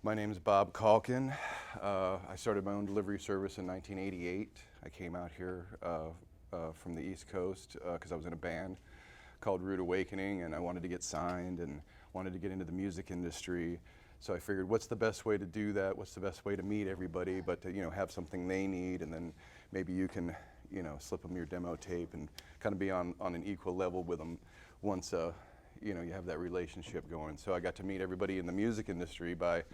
My name is Bob Calkin. I started my own delivery service in 1988. I came out here from the East Coast because I was in a band called Rude Awakening, and I wanted to get signed and wanted to get into the music industry. So I figured, what's the best way to do that? What's the best way to meet everybody, but to have something they need, and then maybe you can slip them your demo tape and kind of be on an equal level with them once you have that relationship going. So I got to meet everybody in the music industry by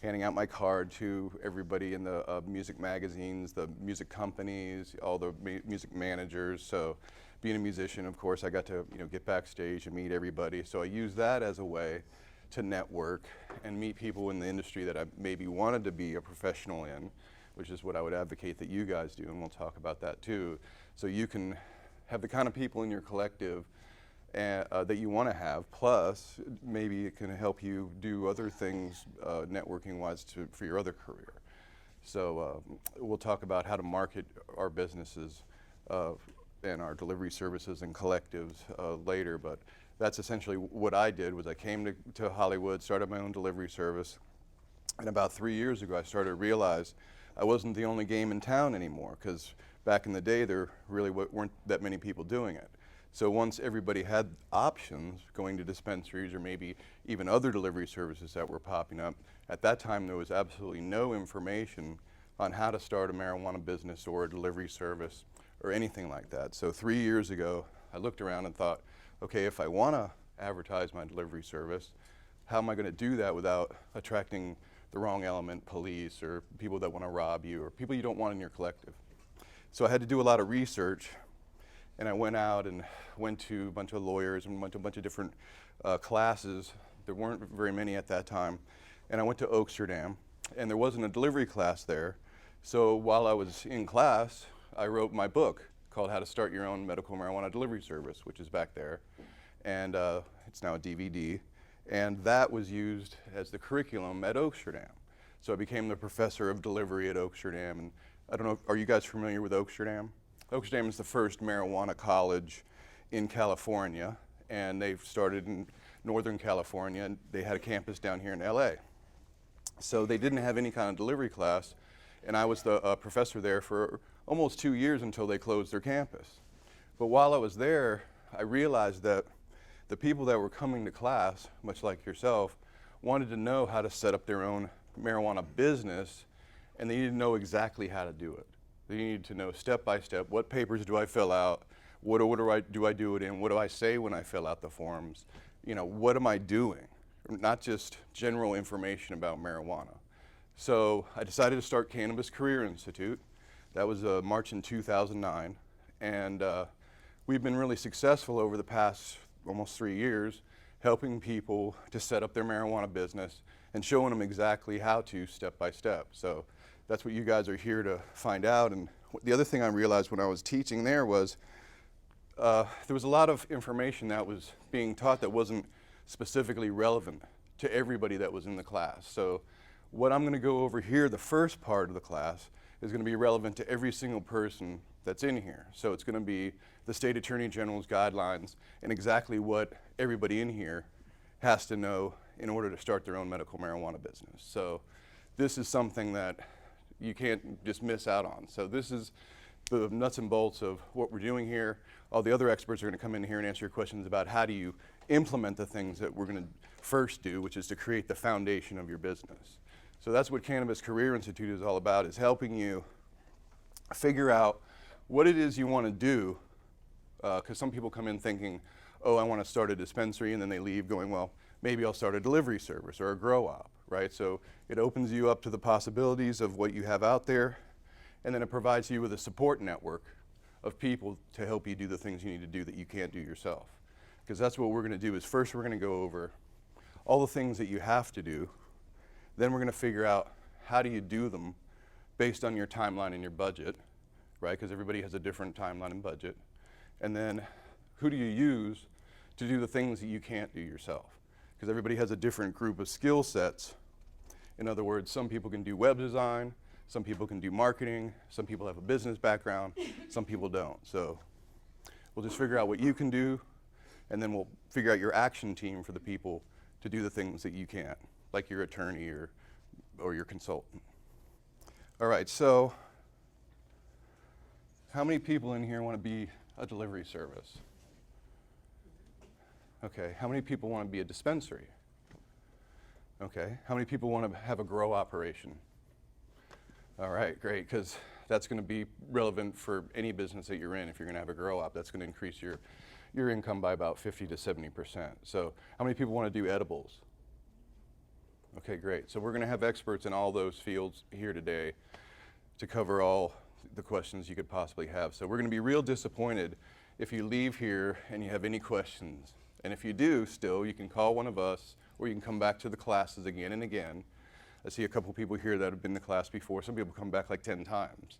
handing out my card to everybody in the music magazines, the music companies, all the music managers. So being a musician, of course, I got to get backstage and meet everybody. So I used that as a way to network and meet people in the industry that I maybe wanted to be a professional in, which is what I would advocate that you guys do, and we'll talk about that too. So you can have the kind of people in your collective that you want to have, plus maybe it can help you do other things networking-wise for your other career. So we'll talk about how to market our businesses and our delivery services and collectives later, but that's essentially what I did. Was I came to Hollywood, started my own delivery service, and about 3 years ago I started to realize I wasn't the only game in town anymore, because back in the day there really weren't that many people doing it. So once everybody had options, going to dispensaries or maybe even other delivery services that were popping up, at that time there was absolutely no information on how to start a marijuana business or a delivery service or anything like that. So 3 years ago, I looked around and thought, okay, if I want to advertise my delivery service, how am I going to do that without attracting the wrong element, police or people that want to rob you or people you don't want in your collective? So I had to do a lot of research. And I went out and went to a bunch of lawyers and went to a bunch of different classes. There weren't very many at that time. And I went to Oaksterdam, and there wasn't a delivery class there. So while I was in class, I wrote my book called How to Start Your Own Medical Marijuana Delivery Service, which is back there. And it's now a DVD. And that was used as the curriculum at Oaksterdam. So I became the professor of delivery at Oaksterdam. And I don't know, are you guys familiar with Oaksterdam? Oaksterdam is the first marijuana college in California, and they've started in Northern California, and they had a campus down here in LA. So they didn't have any kind of delivery class, and I was the professor there for almost 2 years until they closed their campus. But while I was there, I realized that the people that were coming to class, much like yourself, wanted to know how to set up their own marijuana business, and they needed to know exactly how to do it. They need to know step by step, what papers do I fill out, what order do I do it in, what do I say when I fill out the forms, what am I doing? Not just general information about marijuana. So I decided to start Cannabis Career Institute. That was March in 2009, and we've been really successful over the past almost 3 years helping people to set up their marijuana business and showing them exactly how to step by step. So that's what you guys are here to find out. And the other thing I realized when I was teaching there was there was a lot of information that was being taught that wasn't specifically relevant to everybody that was in the class. So what I'm going to go over here, the first part of the class, is going to be relevant to every single person that's in here. So it's going to be the State Attorney General's guidelines and exactly what everybody in here has to know in order to start their own medical marijuana business. So this is something that you can't just miss out on. So this is the nuts and bolts of what we're doing here. All the other experts are going to come in here and answer your questions about how do you implement the things that we're going to first do, which is to create the foundation of your business. So that's what Cannabis Career Institute is all about, is helping you figure out what it is you want to do, because some people come in thinking, oh, I want to start a dispensary, and then they leave going, well, maybe I'll start a delivery service or a grow op, right? So it opens you up to the possibilities of what you have out there, and then it provides you with a support network of people to help you do the things you need to do that you can't do yourself. Because that's what we're going to do, is first we're going to go over all the things that you have to do, then we're going to figure out how do you do them based on your timeline and your budget, right? Because everybody has a different timeline and budget. And then who do you use to do the things that you can't do yourself? Because everybody has a different group of skill sets. In other words, some people can do web design, some people can do marketing, some people have a business background, some people don't. So we'll just figure out what you can do, and then we'll figure out your action team for the people to do the things that you can't, like your attorney or or your consultant. All right, so how many people in here want to be a delivery service? Okay, how many people want to be a dispensary? Okay, how many people want to have a grow operation? All right, great, because that's going to be relevant for any business that you're in. If you're going to have a grow op, that's going to increase your income by about 50 to 70%. So how many people want to do edibles? Okay, great. So we're going to have experts in all those fields here today to cover all the questions you could possibly have. So we're going to be real disappointed if you leave here and you have any questions. And if you do still, you can call one of us, or you can come back to the classes again and again. I see a couple people here that have been to class before. Some people come back like 10 times.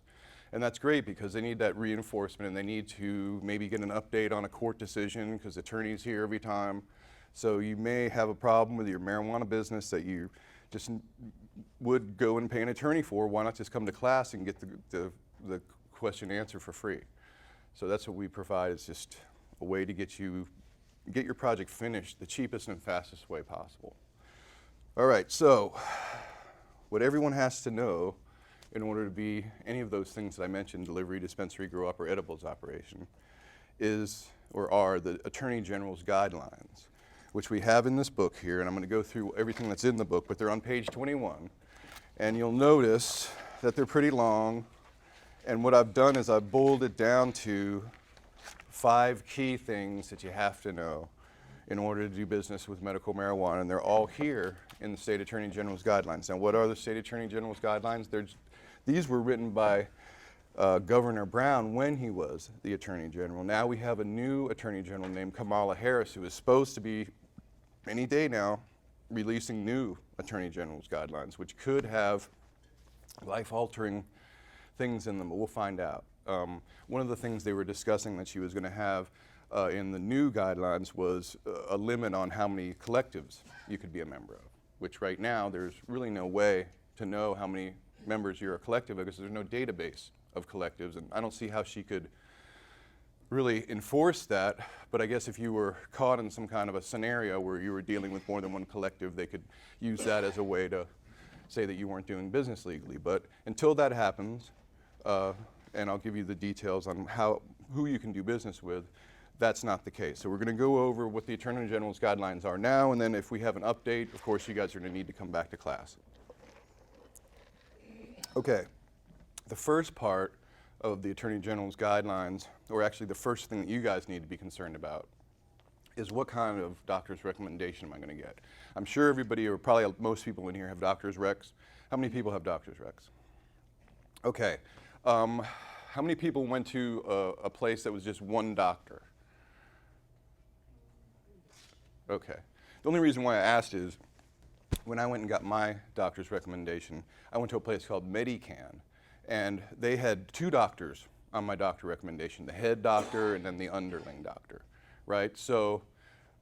And that's great because they need that reinforcement, and they need to maybe get an update on a court decision because the attorney's here every time. So you may have a problem with your marijuana business that you just would go and pay an attorney for. Why not just come to class and get the question answered for free? So that's what we provide, is just a way to get your project finished the cheapest and fastest way possible. All right, so what everyone has to know in order to be any of those things that I mentioned, delivery, dispensary, grow up, or edibles operation, is or are the Attorney General's guidelines, which we have in this book here, and I'm going to go through everything that's in the book, but they're on page 21. And you'll notice that they're pretty long, and what I've done is I've boiled it down to 5 key things that you have to know in order to do business with medical marijuana, and they're all here in the State Attorney General's guidelines. Now, what are the State Attorney General's guidelines? These were written by Governor Brown when he was the Attorney General. Now we have a new Attorney General named Kamala Harris, who is supposed to be, any day now, releasing new Attorney General's guidelines, which could have life-altering things in them, but we'll find out. One of the things they were discussing that she was going to have in the new guidelines was a limit on how many collectives you could be a member of, which right now there's really no way to know how many members you're a collective because there's no database of collectives, and I don't see how she could really enforce that. But I guess if you were caught in some kind of a scenario where you were dealing with more than one collective, they could use that as a way to say that you weren't doing business legally. But until that happens, and I'll give you the details on who you can do business with, that's not the case. So we're going to go over what the Attorney General's guidelines are now, and then if we have an update, of course, you guys are going to need to come back to class. Okay, the first part of the Attorney General's guidelines, or actually the first thing that you guys need to be concerned about, is what kind of doctor's recommendation am I going to get? I'm sure everybody, or probably most people in here, have doctor's recs. How many people have doctor's recs? Okay, how many people went to a place that was just one doctor? Okay, the only reason why I asked is, when I went and got my doctor's recommendation, I went to a place called Medican, and they had 2 doctors on my doctor recommendation, the head doctor and then the underling doctor, right? So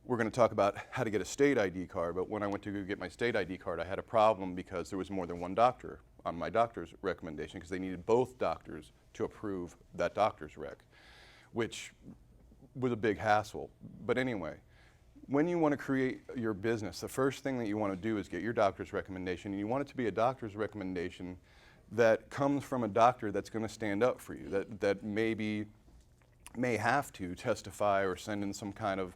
we're going to talk about how to get a state ID card, but when I went to go get my state ID card, I had a problem because there was more than one doctor on my doctor's recommendation because they needed both doctors to approve that doctor's rec, which was a big hassle. But anyway, when you want to create your business, the first thing that you want to do is get your doctor's recommendation, and you want it to be a doctor's recommendation that comes from a doctor that's going to stand up for you, that may have to testify or send in some kind of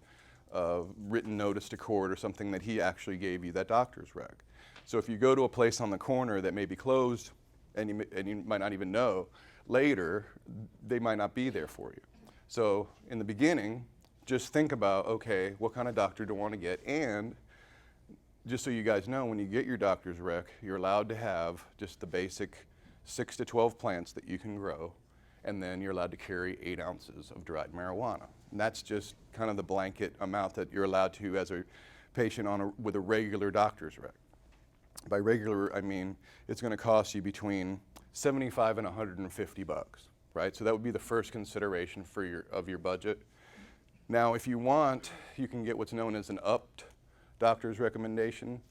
written notice to court or something that he actually gave you that doctor's rec. So if you go to a place on the corner that may be closed and you might not even know, later they might not be there for you. So in the beginning, just think about, okay, what kind of doctor do I want to get? And just so you guys know, when you get your doctor's rec, you're allowed to have just the basic 6 to 12 plants that you can grow, and then you're allowed to carry 8 ounces of dried marijuana. And that's just kind of the blanket amount that you're allowed to as a patient with a regular doctor's rec. By regular, I mean it's going to cost you between $75 and $150, right? So that would be the first consideration for your budget. Now, if you want, you can get what's known as an upped doctor's recommendation.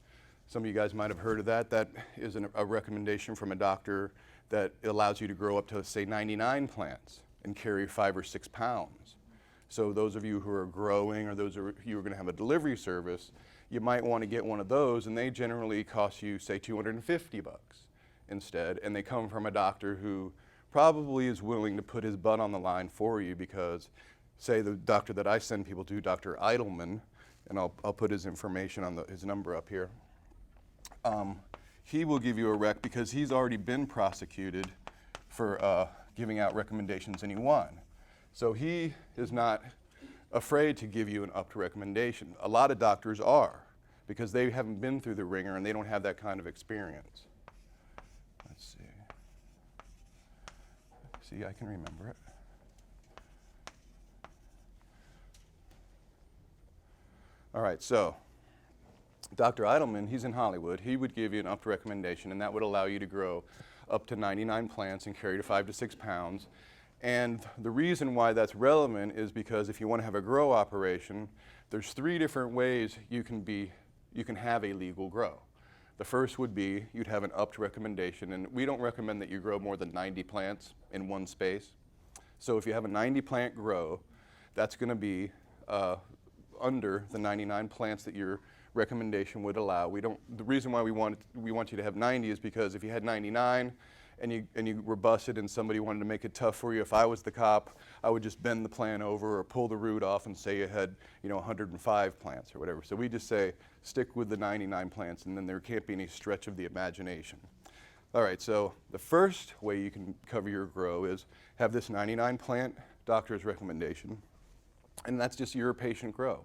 Some of you guys might have heard of that. That is a recommendation from a doctor that allows you to grow up to, say, 99 plants and carry 5 or 6 pounds. So those of you who are growing, or those of you who are going to have a delivery service, you might want to get one of those, and they generally cost you, say, $250 instead, and they come from a doctor who probably is willing to put his butt on the line for you, because, say, the doctor that I send people to, Dr. Eidelman, and I'll put his information on his number up here. He will give you a rec because he's already been prosecuted for giving out recommendations and he won. So he is not afraid to give you an upped recommendation. A lot of doctors are, because they haven't been through the ringer and they don't have that kind of experience. Let's see. See, I can remember it. All right, so Dr. Eidelman, he's in Hollywood. He would give you an upped recommendation, and that would allow you to grow up to 99 plants and carry to 5 to 6 pounds. And the reason why that's relevant is because if you want to have a grow operation, there's 3 different ways you can have a legal grow. The first would be you'd have an upped recommendation, and we don't recommend that you grow more than 90 plants in one space. So if you have a 90 plant grow, that's going to be under the 99 plants that your recommendation would allow. The reason why we want you to have 90 is because if you had 99 and you were busted and somebody wanted to make it tough for you, if I was the cop, I would just bend the plant over or pull the root off and say you had 105 plants or whatever. So we just say stick with the 99 plants, and then there can't be any stretch of the imagination. All right, so the first way you can cover your grow is have this 99 plant doctor's recommendation, and that's just your patient grow.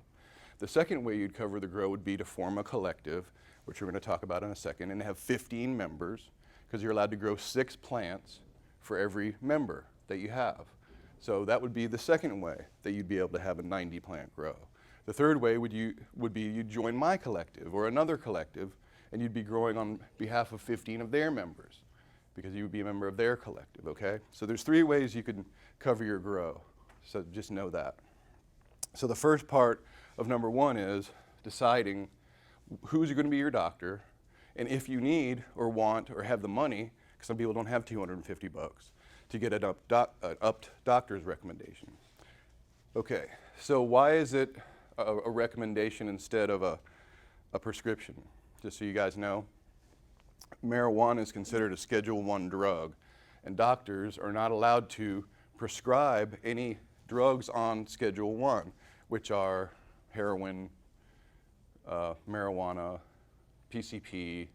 The second way you'd cover the grow would be to form a collective, which we're going to talk about in a second, and have 15 members, because you're allowed to grow 6 plants for every member that you have. So that would be the second way that you'd be able to have a 90 plant grow. The third way would be you'd join my collective or another collective, and you'd be growing on behalf of 15 of their members, because you would be a member of their collective, okay? So there's 3 ways you can cover your grow, so just know that. So the first part of number 1 is deciding who's going to be your doctor, and if you need or want or have the money, because some people don't have $250 to get an upped doctor's recommendation. Okay, so why is it a recommendation instead of a prescription? Just so you guys know, marijuana is considered a Schedule I drug, and doctors are not allowed to prescribe any drugs on Schedule I, which are heroin, marijuana, PCP,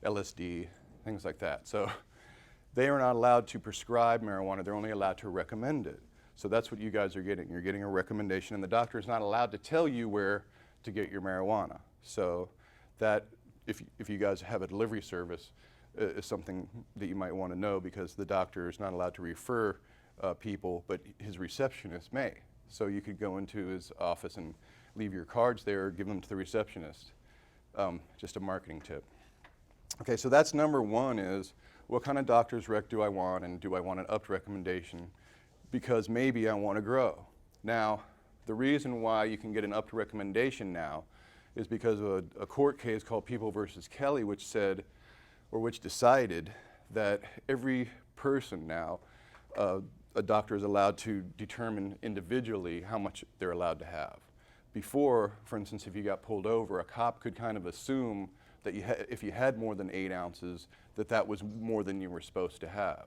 LSD, things like that. So they are not allowed to prescribe marijuana, they're only allowed to recommend it. So that's what you guys are getting. You're getting a recommendation, and the doctor is not allowed to tell you where to get your marijuana. So that, if you guys have a delivery service, is something that you might want to know, because the doctor is not allowed to refer people, but his receptionist may. So you could go into his office and leave your cards there or give them to the receptionist. Just a marketing tip. Okay, so that's number 1 is what kind of doctor's rec do I want, and do I want an upped recommendation? Because maybe I want to grow. Now, the reason why you can get an upped recommendation now is because of a court case called People versus Kelly, which said, or which decided that every person now, a doctor is allowed to determine individually how much they're allowed to have. Before, for instance, if you got pulled over, a cop could kind of assume that if you had more than 8 ounces, that was more than you were supposed to have.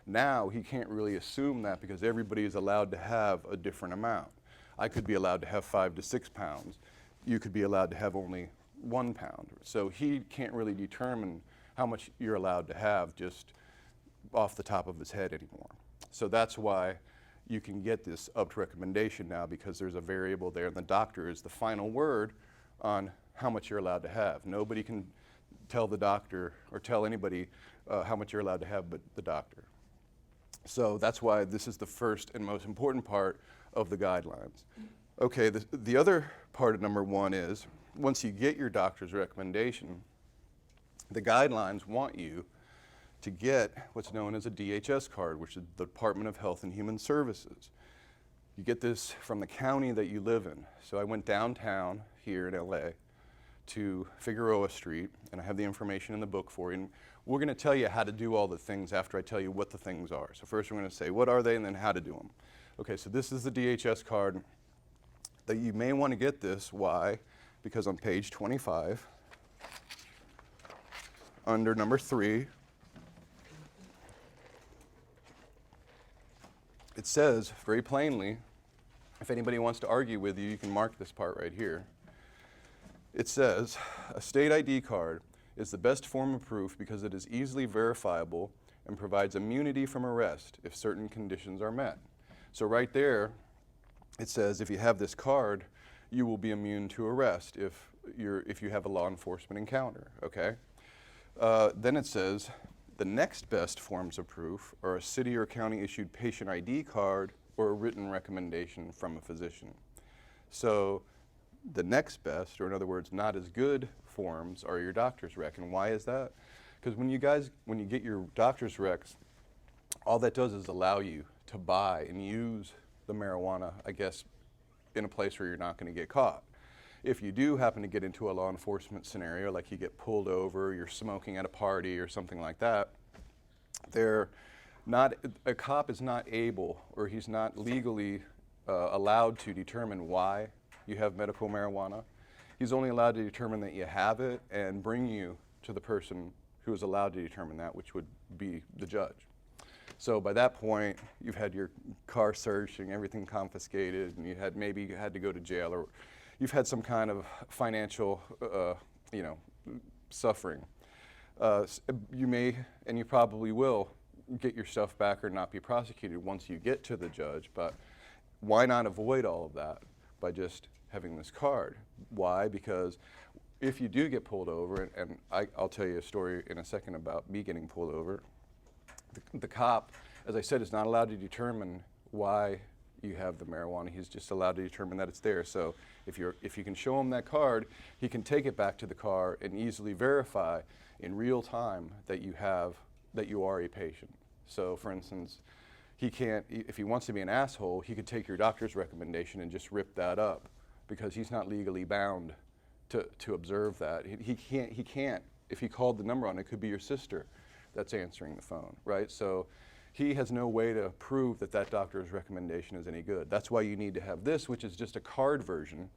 Now, he can't really assume that, because everybody is allowed to have a different amount. I could be allowed to have 5 to 6 pounds. You could be allowed to have only 1 pound. So he can't really determine how much you're allowed to have just off the top of his head anymore. So that's why you can get this upped recommendation now, because there's a variable there, and the doctor is the final word on how much you're allowed to have. Nobody can tell the doctor or tell anybody how much you're allowed to have but the doctor. So that's why this is the first and most important part of the guidelines. Okay, the other part of number 1 is, once you get your doctor's recommendation, the guidelines want you to get what's known as a DHS card, which is the Department of Health and Human Services. You get this from the county that you live in. So I went downtown here in LA to Figueroa Street, and I have the information in the book for you. And we're going to tell you how to do all the things after I tell you what the things are. So first we're going to say what are they, and then how to do them. Okay, so this is the DHS card that you may want to get this. Why? because on page 25, under number 3, it says very plainly, if anybody wants to argue with you, you can mark this part right here. It says, a state ID card is the best form of proof because it is easily verifiable and provides immunity from arrest if certain conditions are met. So right there, it says if you have this card, you will be immune to arrest if you have a law enforcement encounter, okay? Then it says, the next best forms of proof are a city or county issued patient ID card or a written recommendation from a physician. So the next best, or in other words, not as good forms are your doctor's rec. And why is that? Because when you get your doctor's recs, all that does is allow you to buy and use the marijuana, I guess, in a place where you're not going to get caught. If you do happen to get into a law enforcement scenario, like you get pulled over, you're smoking at a party or something like that, a cop is not able, or he's not legally allowed to determine why you have medical marijuana. He's only allowed to determine that you have it and bring you to the person who is allowed to determine that, which would be the judge. So by that point, you've had your car searched and everything confiscated, and maybe you had to go to jail, or you've had some kind of financial, suffering. You may, and you probably will, get your stuff back or not be prosecuted once you get to the judge, but why not avoid all of that by just having this card? Why? Because if you do get pulled over, and I'll tell you a story in a second about me getting pulled over, the cop, as I said, is not allowed to determine why you have the marijuana. He's just allowed to determine that it's there. So if you can show him that card, he can take it back to the car and easily verify in real time that you are a patient. So for instance, he can't, if he wants to be an asshole, he could take your doctor's recommendation and just rip that up because he's not legally bound to observe that. He can't, if he called the number on it, it could be your sister that's answering the phone, right? So he has no way to prove that that doctor's recommendation is any good. That's why you need to have this, which is just a card version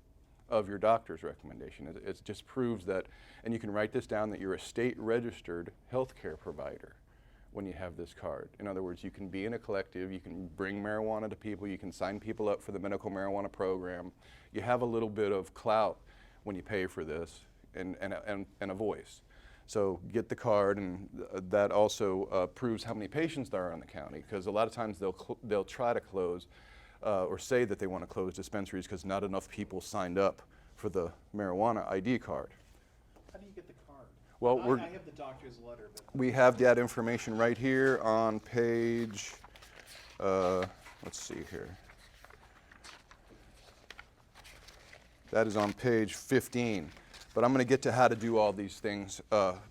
of your doctor's recommendation. It just proves that, and you can write this down, that you're a state-registered healthcare provider when you have this card. In other words, you can be in a collective, you can bring marijuana to people, you can sign people up for the medical marijuana program. You have a little bit of clout when you pay for this and a voice. So get the card, and that also proves how many patients there are in the county, because a lot of times they'll try to close or say that they want to close dispensaries because not enough people signed up for the marijuana ID card. How do you get the card? Well, I have the doctor's letter. But we have that information right here on page, let's see here. That is on page 15. But I'm going to get to how to do all these things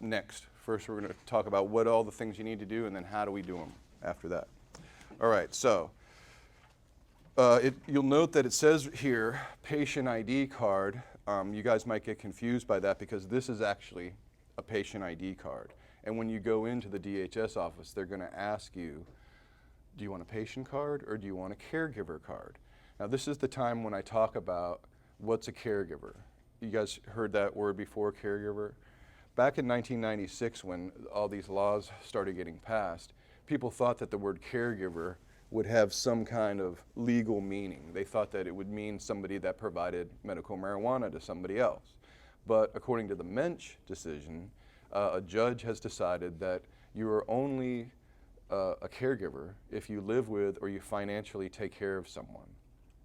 next. First, we're going to talk about what all the things you need to do, and then how do we do them after that. All right, so you'll note that it says here, patient ID card. You guys might get confused by that because this is actually a patient ID card. And when you go into the DHS office, they're going to ask you, do you want a patient card or do you want a caregiver card? Now, this is the time when I talk about what's a caregiver. You guys heard that word before, caregiver? Back in 1996, when all these laws started getting passed, people thought that the word caregiver would have some kind of legal meaning. They thought that it would mean somebody that provided medical marijuana to somebody else. But according to the Mensch decision, a judge has decided that you are only a caregiver if you live with or you financially take care of someone.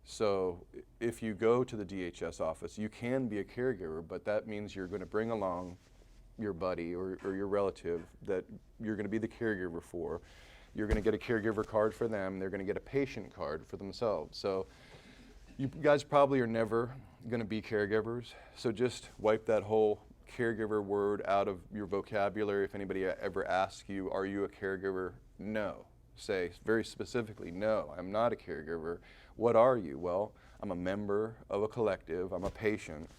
So if you go to the DHS office, you can be a caregiver, but that means you're going to bring along your buddy or your relative that you're going to be the caregiver for. You're going to get a caregiver card for them. They're going to get a patient card for themselves. So you guys probably are never going to be caregivers. So just wipe that whole caregiver word out of your vocabulary. If anybody ever asks you, are you a caregiver? No. Say very specifically, no, I'm not a caregiver. What are you? Well, I'm a member of a collective. I'm a patient.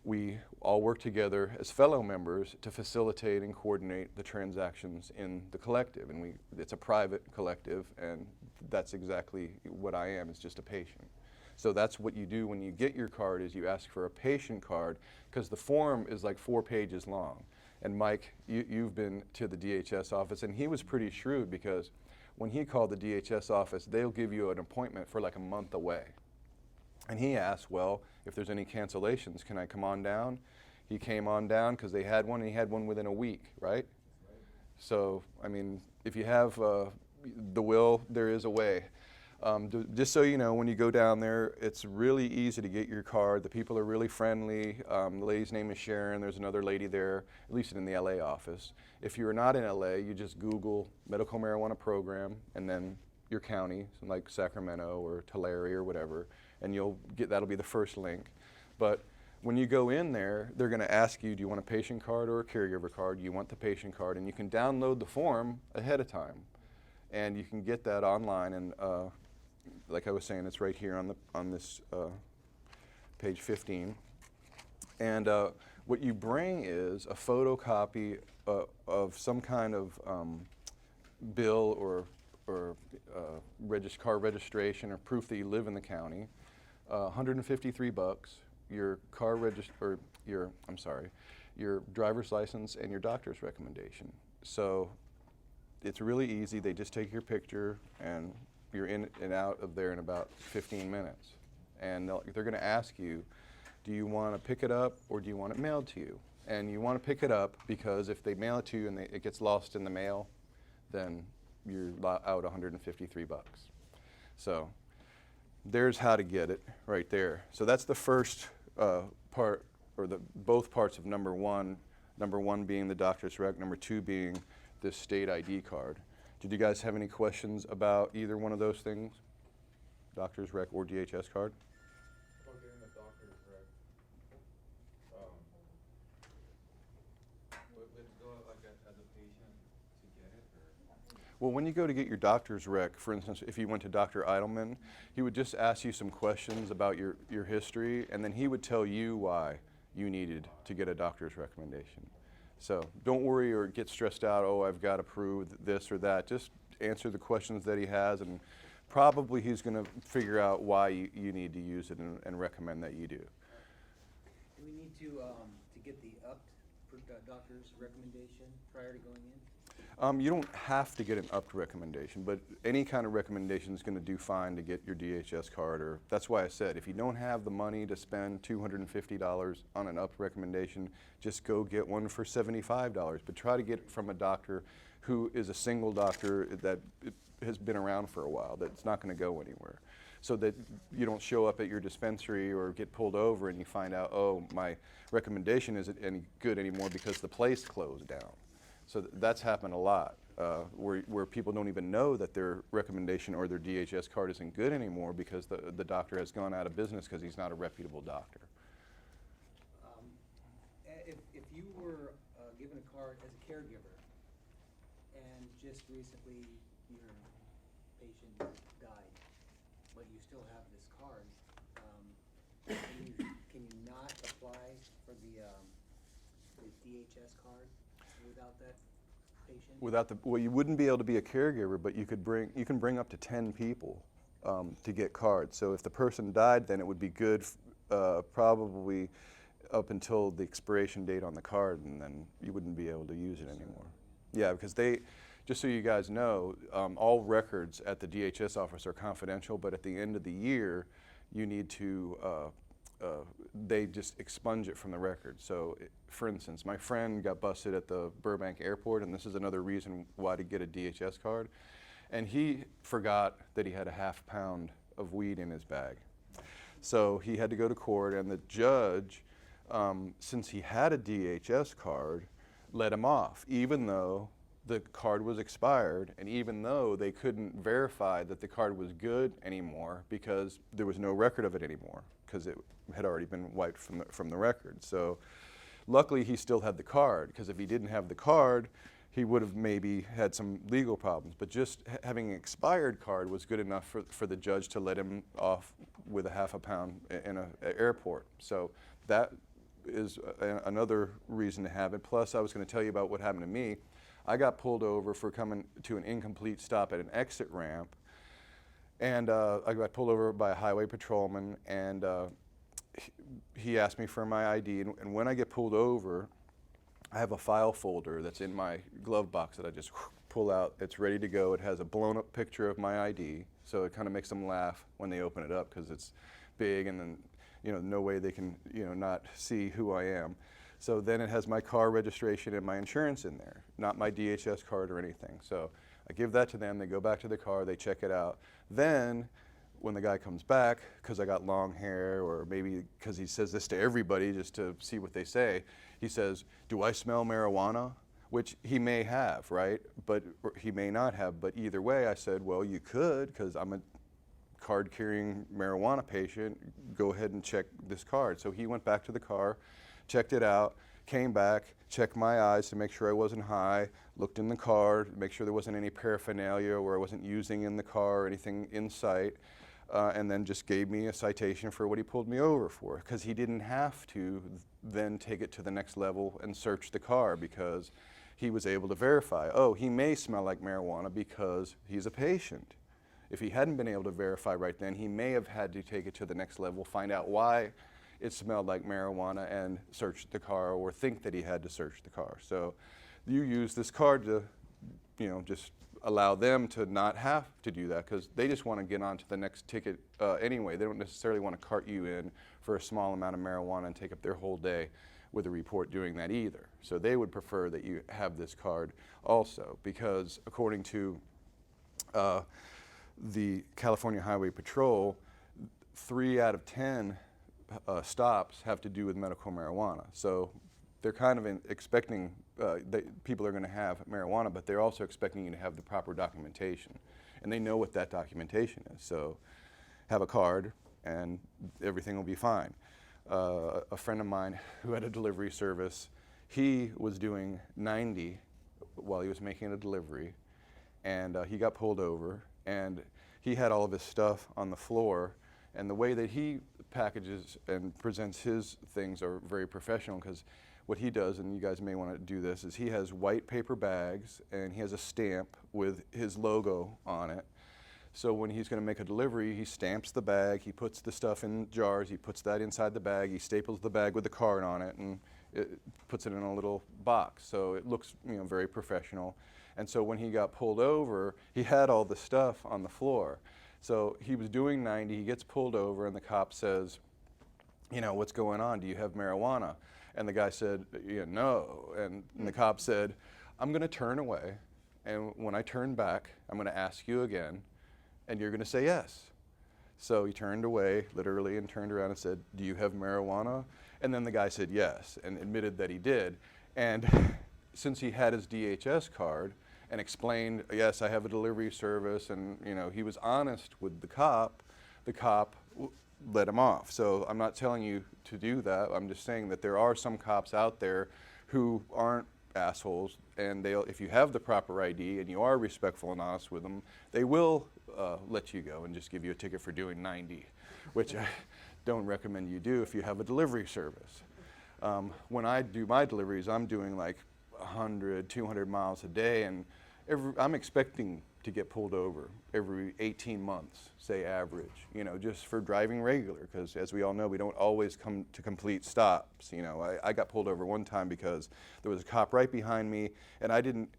We all work together as fellow members to facilitate and coordinate the transactions in the collective. And it's a private collective, and that's exactly what I am, is just a patient. So that's what you do when you get your card, is you ask for a patient card, because the form is like 4 pages long. And Mike, you've been to the DHS office, and he was pretty shrewd, because when he called the DHS office, they'll give you an appointment for like a month away. And he asked, well, if there's any cancellations, can I come on down? He came on down because they had one, and he had one within a week, right? So, I mean, if you have the will, there is a way. Just so you know, when you go down there, it's really easy to get your card. The people are really friendly. The lady's name is Sharon. There's another lady there, at least in the LA office. If you're not in LA, you just Google medical marijuana program and then your county, like Sacramento or Tulare or whatever, and that'll be the first link. But when you go in there, they're going to ask you, do you want a patient card or a caregiver card? You want the patient card, and you can download the form ahead of time. And you can get that online, and like I was saying, it's right here on this page 15. And what you bring is a photocopy of some kind of bill or car registration or proof that you live in the county. $153. Your your driver's license and your doctor's recommendation. So it's really easy. They just take your picture, and you're in and out of there in about 15 minutes. And they're going to ask you, do you want to pick it up or do you want it mailed to you? And you want to pick it up because if they mail it to you and it gets lost in the mail, then you're out $153. So there's how to get it right there. So that's the first part, or both parts of number one. Number one being the doctor's rec, number two being this state ID card. Did you guys have any questions about either one of those things? Doctor's rec or DHS card? About getting the doctor's rec, would it go like as a patient to get it, or? Well, when you go to get your doctor's rec, for instance, if you went to Dr. Eidelman, he would just ask you some questions about your history, and then he would tell you why you needed to get a doctor's recommendation. So don't worry or get stressed out, oh, I've got to prove this or that. Just answer the questions that he has, and probably he's going to figure out why you need to use it and recommend that you do. Do we need to get the doctor's recommendation prior to going in? You don't have to get an upped recommendation, but any kind of recommendation is going to do fine to get your DHS card. Or that's why I said, if you don't have the money to spend $250 on an upped recommendation, just go get one for $75. But try to get it from a doctor who is a single doctor that has been around for a while, that's not going to go anywhere. So that you don't show up at your dispensary or get pulled over and you find out, oh, my recommendation isn't any good anymore because the place closed down. So that's happened a lot, where people don't even know that their recommendation or their DHS card isn't good anymore because the doctor has gone out of business because he's not a reputable doctor. If you were given a card as a caregiver and just recently your patient died, but you still have this card, can you not apply for the DHS card without that patient? Well, you wouldn't be able to be a caregiver, but you can bring up to 10 people to get cards. So if the person died, then it would be good probably up until the expiration date on the card, and then you wouldn't be able to use it anymore. Yeah, because just so you guys know, all records at the DHS office are confidential, but at the end of the year, you need to they just expunge it from the record. So, for instance, my friend got busted at the Burbank airport, and this is another reason why to get a DHS card. And he forgot that he had a ½ pound of weed in his bag. So he had to go to court, and the judge, since he had a DHS card, let him off, even though the card was expired, and even though they couldn't verify that the card was good anymore because there was no record of it anymore, because it had already been wiped from the record. So luckily he still had the card, because if he didn't have the card, he would have maybe had some legal problems. But just having an expired card was good enough for the judge to let him off with a ½ pound in an airport. So that is another reason to have it. Plus, I was going to tell you about what happened to me. I got pulled over for coming to an incomplete stop at an exit ramp, And I got pulled over by a highway patrolman, and he asked me for my ID. And when I get pulled over, I have a file folder that's in my glove box that I just pull out. It's ready to go. It has a blown up picture of my ID, so it kind of makes them laugh when they open it up because it's big, and then no way they can not see who I am. So then it has my car registration and my insurance in there, not my DHS card or anything. So I give that to them. They go back to the car. They check it out. Then when the guy comes back, because I got long hair, or maybe because he says this to everybody just to see what they say, he says, "Do I smell marijuana?" Which he may have, right? But or he may not have. But either way, I said, well, you could, because I'm a card-carrying marijuana patient. Go ahead and check this card. So he went back to the car, checked it out, came back, checked my eyes to make sure I wasn't high, looked in the car, make sure there wasn't any paraphernalia where I wasn't using in the car or anything in sight, and then just gave me a citation for what he pulled me over for, because he didn't have to then take it to the next level and search the car, because he was able to verify, oh, he may smell like marijuana because he's a patient. If he hadn't been able to verify right then, he may have had to take it to the next level, find out why it smelled like marijuana and search the car, or think that he had to search the car. So you use this card to, just allow them to not have to do that, because they just want to get on to the next ticket anyway. They don't necessarily want to cart you in for a small amount of marijuana and take up their whole day with a report doing that either. So they would prefer that you have this card also, because according to the California Highway Patrol, 3 out of 10 stops have to do with medical marijuana. So they're kind of expecting that people are going to have marijuana, but they're also expecting you to have the proper documentation. And they know what that documentation is. So have a card and everything will be fine. A friend of mine who had a delivery service, he was doing 90 while he was making a delivery, and he got pulled over, and he had all of his stuff on the floor. And the way that he packages and presents his things are very professional, because what he does, and you guys may want to do this, is he has white paper bags and he has a stamp with his logo on it. So when he's going to make a delivery, he stamps the bag, he puts the stuff in jars, he puts that inside the bag, he staples the bag with the card on it, and it puts it in a little box. So it looks very professional. And so when he got pulled over, he had all the stuff on the floor. So he was doing 90, he gets pulled over, and the cop says, what's going on? Do you have marijuana? And the guy said, no. And the cop said, I'm going to turn away, and when I turn back, I'm going to ask you again, and you're going to say yes. So he turned away, literally, and turned around and said, do you have marijuana? And then the guy said yes, and admitted that he did. And since he had his DHS card, and explained, yes, I have a delivery service, and he was honest with the cop let him off. So I'm not telling you to do that. I'm just saying that there are some cops out there who aren't assholes, and if you have the proper ID and you are respectful and honest with them, they will let you go and just give you a ticket for doing 90, which I don't recommend you do if you have a delivery service. When I do my deliveries, I'm doing like 100, 200 miles a day, and I'm expecting to get pulled over every 18 months, say average, just for driving regular, because as we all know, we don't always come to complete stops. I got pulled over one time because there was a cop right behind me, and I didn't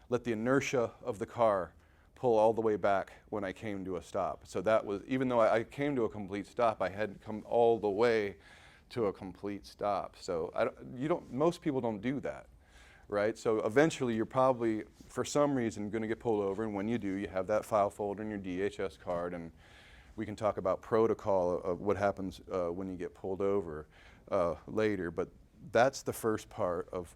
let the inertia of the car pull all the way back when I came to a stop. So that was, even though I came to a complete stop, I hadn't come all the way to a complete stop. So most people don't do that. Right? So eventually you're probably, for some reason, going to get pulled over, and when you do, you have that file folder in your DHS card, and we can talk about protocol of what happens when you get pulled over later, but that's the first part of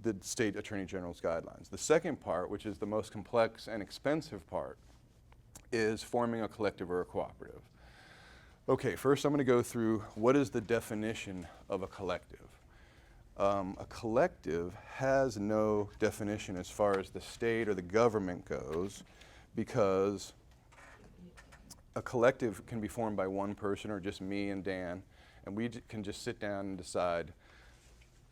the State Attorney General's guidelines. The second part, which is the most complex and expensive part, is forming a collective or a cooperative. Okay, first I'm going to go through what is the definition of a collective. A collective has no definition as far as the state or the government goes, because a collective can be formed by one person or just me and Dan, and we can just sit down and decide,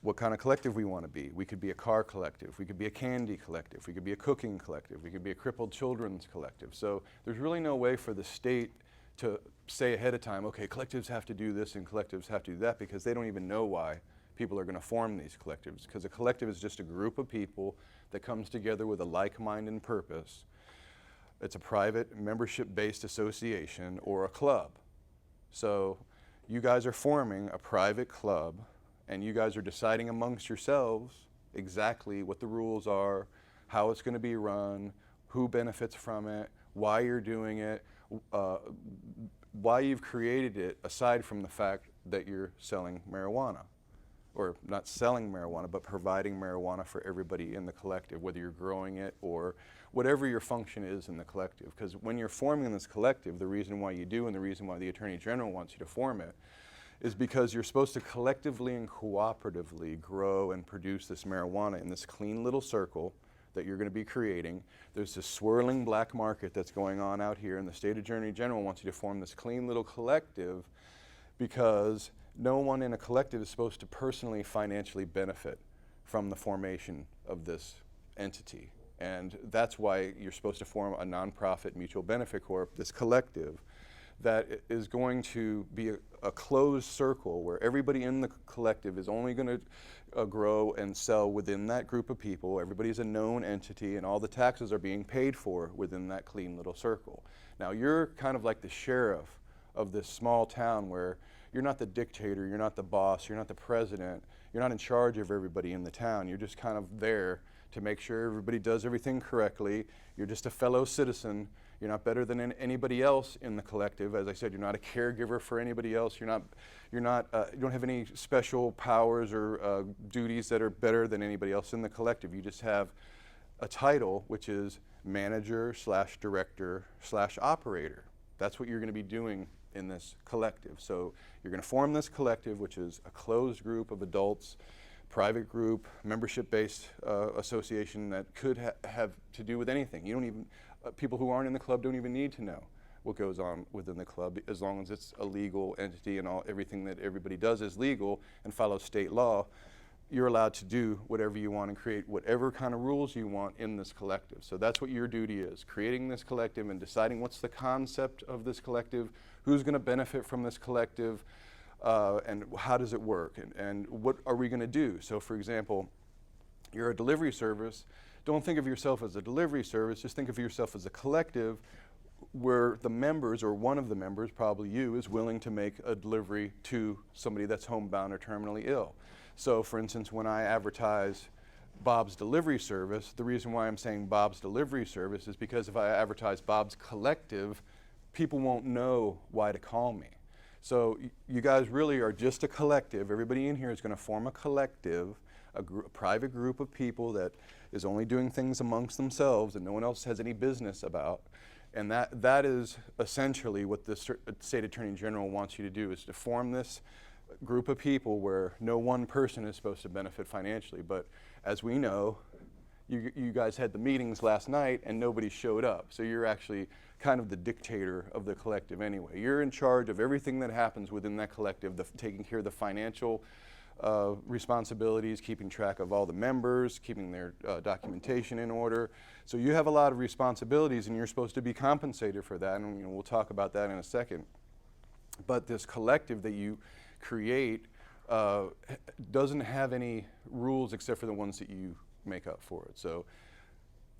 what kind of collective we want to be. We could be a car collective, we could be a candy collective, we could be a cooking collective, we could be a crippled children's collective. So there's really no way for the state to say ahead of time, okay, collectives have to do this and collectives have to do that, because they don't even know why people are going to form these collectives. Because a collective is just a group of people that comes together with a like mind and purpose. It's a private membership-based association or a club. So you guys are forming a private club, and you guys are deciding amongst yourselves exactly what the rules are, how it's going to be run, who benefits from it, why you're doing it, why you've created it, aside from the fact that you're selling marijuana. Or not selling marijuana, but providing marijuana for everybody in the collective, whether you're growing it or whatever your function is in the collective. Because when you're forming this collective, the reason why you do and the reason why the Attorney General wants you to form it is because you're supposed to collectively and cooperatively grow and produce this marijuana in this clean little circle that you're going to be creating. There's this swirling black market that's going on out here, and the State Attorney General wants you to form this clean little collective because no one in a collective is supposed to personally financially benefit from the formation of this entity. And that's why you're supposed to form a nonprofit mutual benefit corp, this collective, that is going to be a closed circle where everybody in the collective is only going to grow and sell within that group of people. Everybody's a known entity, and all the taxes are being paid for within that clean little circle. Now, you're kind of like the sheriff of this small town where you're not the dictator, you're not the boss, you're not the president, you're not in charge of everybody in the town. You're just kind of there to make sure everybody does everything correctly. You're just a fellow citizen. You're not better than anybody else in the collective. As I said, you're not a caregiver for anybody else. You don't have any special powers or duties that are better than anybody else in the collective. You just have a title, which is manager / director / operator. That's what you're going to be doing in this collective. So you're going to form this collective, which is a closed group of adults, private group, membership-based association that could have to do with anything. You don't even, people who aren't in the club don't even need to know what goes on within the club, as long as it's a legal entity and everything that everybody does is legal and follows state law. You're allowed to do whatever you want and create whatever kind of rules you want in this collective. So that's what your duty is, creating this collective and deciding what's the concept of this collective, who's going to benefit from this collective, and how does it work, and what are we going to do. So for example, you're a delivery service. Don't think of yourself as a delivery service, just think of yourself as a collective where the members, or one of the members, probably you, is willing to make a delivery to somebody that's homebound or terminally ill. So for instance, when I advertise Bob's Delivery Service, the reason why I'm saying Bob's Delivery Service is because if I advertise Bob's Collective, people won't know why to call me. So you guys really are just a collective. Everybody in here is going to form a collective, a private group of people that is only doing things amongst themselves and no one else has any business about. And that is essentially what the State Attorney General wants you to do, is to form this group of people where no one person is supposed to benefit financially. But as we know, you guys had the meetings last night and nobody showed up. So you're actually kind of the dictator of the collective anyway. You're in charge of everything that happens within that collective, taking care of the financial responsibilities, keeping track of all the members, keeping their documentation in order. So you have a lot of responsibilities and you're supposed to be compensated for that, and we'll talk about that in a second. But this collective that you create doesn't have any rules except for the ones that you make up for it. So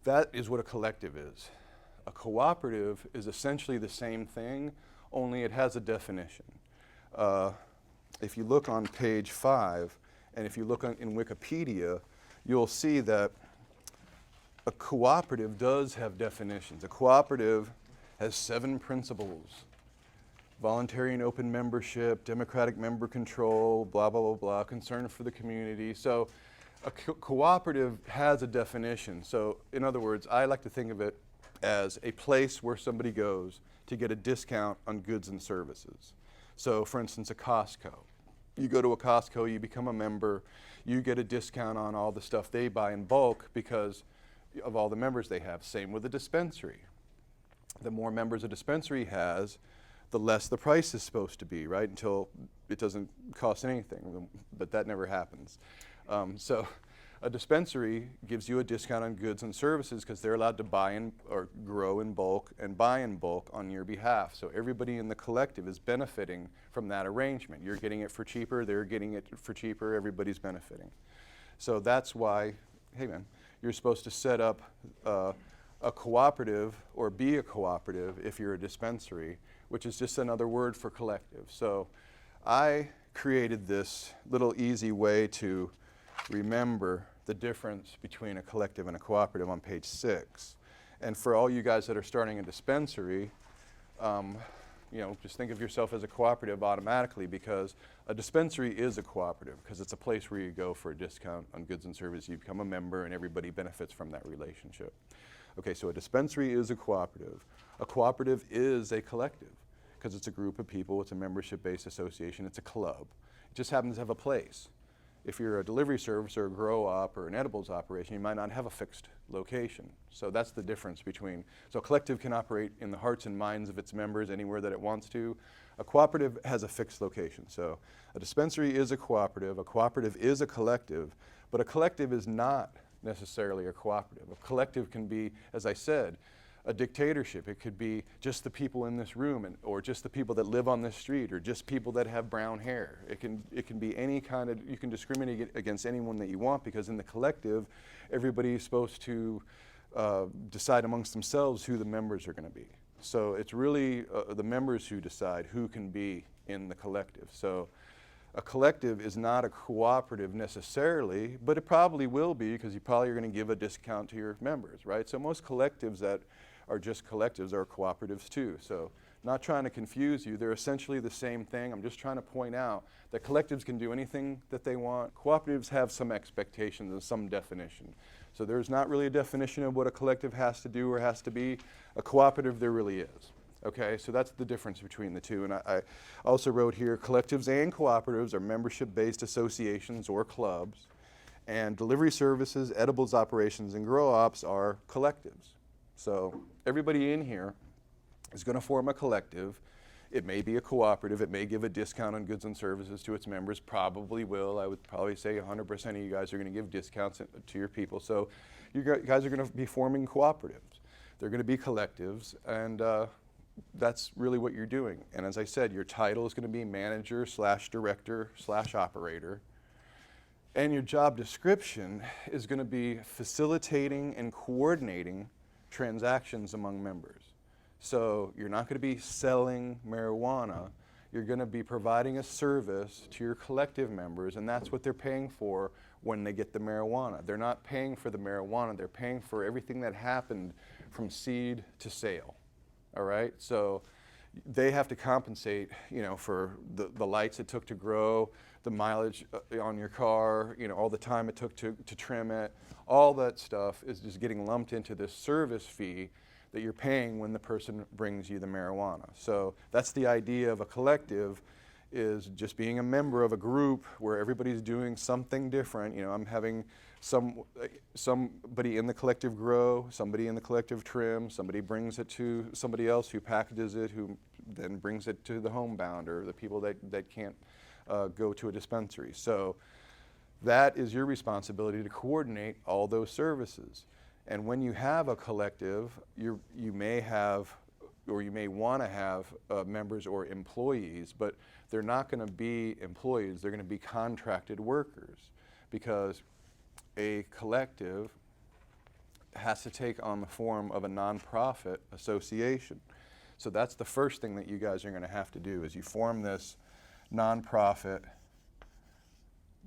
that is what a collective is. A cooperative is essentially the same thing, only it has a definition. If you look on page 5, and if you look in Wikipedia, you'll see that a cooperative does have definitions. A cooperative has 7 principles: voluntary and open membership, democratic member control, blah, blah, blah, blah, concern for the community. So a cooperative has a definition. So in other words, I like to think of it as a place where somebody goes to get a discount on goods and services. So for instance, a Costco. You go to a Costco, you become a member, you get a discount on all the stuff they buy in bulk because of all the members they have. Same with a dispensary. The more members a dispensary has, the less the price is supposed to be, right? Until it doesn't cost anything, but that never happens. So a dispensary gives you a discount on goods and services because they're allowed to buy in or grow in bulk and buy in bulk on your behalf. So everybody in the collective is benefiting from that arrangement. You're getting it for cheaper, they're getting it for cheaper, everybody's benefiting. So that's why, hey man, you're supposed to set up a cooperative or be a cooperative if you're a dispensary, which is just another word for collective. So I created this little easy way to remember the difference between a collective and a cooperative on page 6. And for all you guys that are starting a dispensary, just think of yourself as a cooperative automatically, because a dispensary is a cooperative because it's a place where you go for a discount on goods and services. You become a member and everybody benefits from that relationship. Okay, so a dispensary is a cooperative. A cooperative is a collective because it's a group of people, it's a membership-based association, it's a club. It just happens to have a place. If you're a delivery service or a grow op or an edibles operation, you might not have a fixed location. So that's the difference between, so a collective can operate in the hearts and minds of its members anywhere that it wants to. A cooperative has a fixed location. So a dispensary is a cooperative is a collective, but a collective is not necessarily a cooperative. A collective can be, as I said, a dictatorship. It could be just the people in this room, or just the people that live on this street, or just people that have brown hair. It can be any kind of, you can discriminate against anyone that you want, because in the collective, everybody's supposed to decide amongst themselves who the members are going to be. So it's really the members who decide who can be in the collective. So a collective is not a cooperative necessarily, but it probably will be, because you probably are going to give a discount to your members, right? So most collectives that are just collectives are cooperatives too. So not trying to confuse you, they're essentially the same thing. I'm just trying to point out that collectives can do anything that they want. Cooperatives have some expectations and some definition. So there's not really a definition of what a collective has to do or has to be. A cooperative, there really is. Okay, so that's the difference between the two. And I also wrote here, collectives and cooperatives are membership-based associations or clubs, and delivery services, edibles operations, and grow ops are collectives. So everybody in here is going to form a collective. It may be a cooperative. It may give a discount on goods and services to its members. Probably will. I would probably say 100% of you guys are going to give discounts to your people. So you guys are going to be forming cooperatives. They're going to be collectives, and that's really what you're doing. And as I said, your title is going to be manager / director / operator. And your job description is going to be facilitating and coordinating transactions among members. So you're not going to be selling marijuana. You're going to be providing a service to your collective members, and that's what they're paying for when they get the marijuana. They're not paying for the marijuana. They're paying for everything that happened from seed to sale. All right? So they have to compensate, for the lights it took to grow, the mileage on your car, all the time it took to trim it. All that stuff is just getting lumped into this service fee that you're paying when the person brings you the marijuana. So that's the idea of a collective, is just being a member of a group where everybody's doing something different. I'm having somebody in the collective grow, somebody in the collective trim, somebody brings it to somebody else who packages it, who then brings it to the homebound or the people that can't go to a dispensary. So that is your responsibility to coordinate all those services. And when you have a collective, you may have, or you may want to have members or employees, but they're not going to be employees, they're going to be contracted workers, because a collective has to take on the form of a nonprofit association. So that's the first thing that you guys are going to have to do, is you form this nonprofit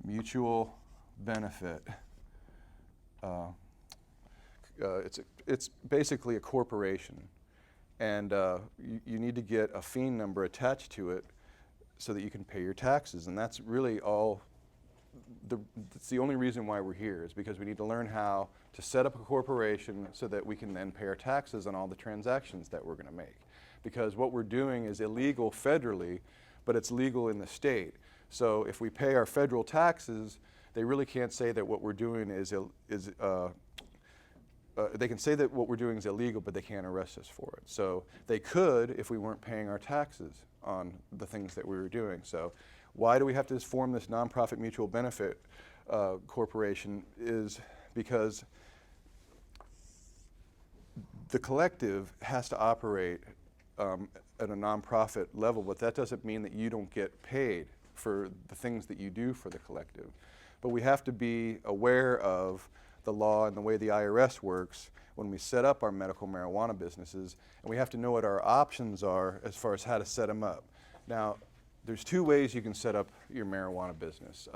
mutual benefit. It's basically a corporation, and you need to get a FEIN number attached to it so that you can pay your taxes. And that's really all. That's the only reason why we're here, is because we need to learn how to set up a corporation so that we can then pay our taxes on all the transactions that we're going to make. Because what we're doing is illegal federally, but it's legal in the state. So if we pay our federal taxes, they really can't say that what we're doing they can say that what we're doing is illegal, but they can't arrest us for it. So they could if we weren't paying our taxes on the things that we were doing. So why do we have to form this nonprofit mutual benefit corporation is because the collective has to operate at a nonprofit level, but that doesn't mean that you don't get paid for the things that you do for the collective. But we have to be aware of the law and the way the IRS works when we set up our medical marijuana businesses, and we have to know what our options are as far as how to set them up. Now, there's two ways you can set up your marijuana business.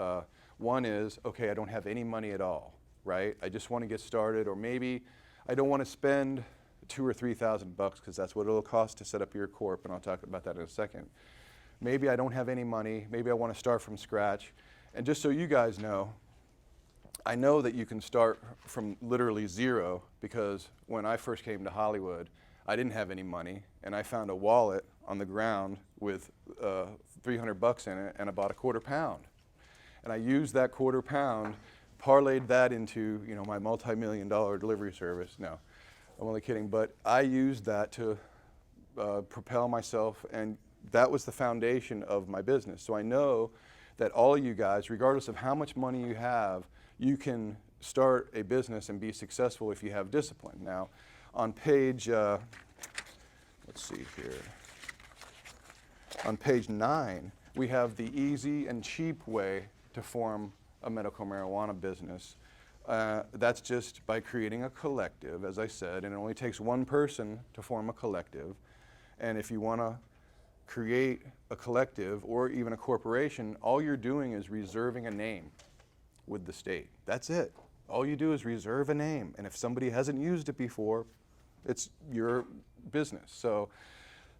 One is, okay, I don't have any money at all, right? I just want to get started, or maybe I don't want to spend $2,000 or $3,000 because that's what it'll cost to set up your corp, and I'll talk about that in a second. Maybe I don't have any money, maybe I want to start from scratch. And just so you guys know, I know that you can start from literally zero, because when I first came to Hollywood, I didn't have any money, and I found a wallet on the ground with $300 in it, and I bought a quarter pound. And I used that quarter pound, parlayed that into, you know, my multi-million-dollar delivery service. No, I'm only kidding, but I used that to propel myself, and that was the foundation of my business. So I know that all of you guys, regardless of how much money you have, you can start a business and be successful if you have discipline. Now, on page, let's see here, on page 9, we have the easy and cheap way to form a medical marijuana business. That's just by creating a collective, as I said, and it only takes one person to form a collective. And if you want to create a collective or even a corporation, all you're doing is reserving a name with the state. That's it. All you do is reserve a name, and if somebody hasn't used it before, it's your business. So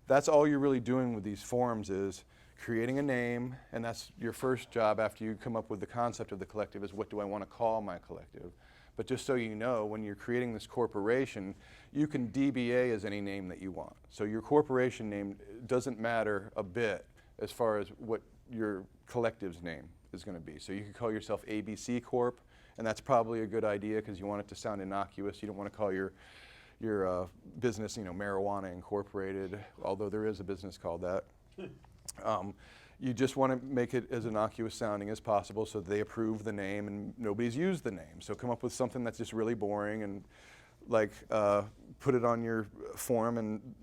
that's all you're really doing with these forms, is creating a name, and that's your first job after you come up with the concept of the collective, is what do I want to call my collective. But just so you know, when you're creating this corporation, you can DBA as any name that you want. So your corporation name doesn't matter a bit as far as what your collective's name is going to be. So you could call yourself ABC Corp, and that's probably a good idea because you want it to sound innocuous. You don't want to call your business, you know, Marijuana Incorporated, although there is a business called that. You just want to make it as innocuous sounding as possible so that they approve the name and nobody's used the name. So come up with something that's just really boring and like put it on your form. And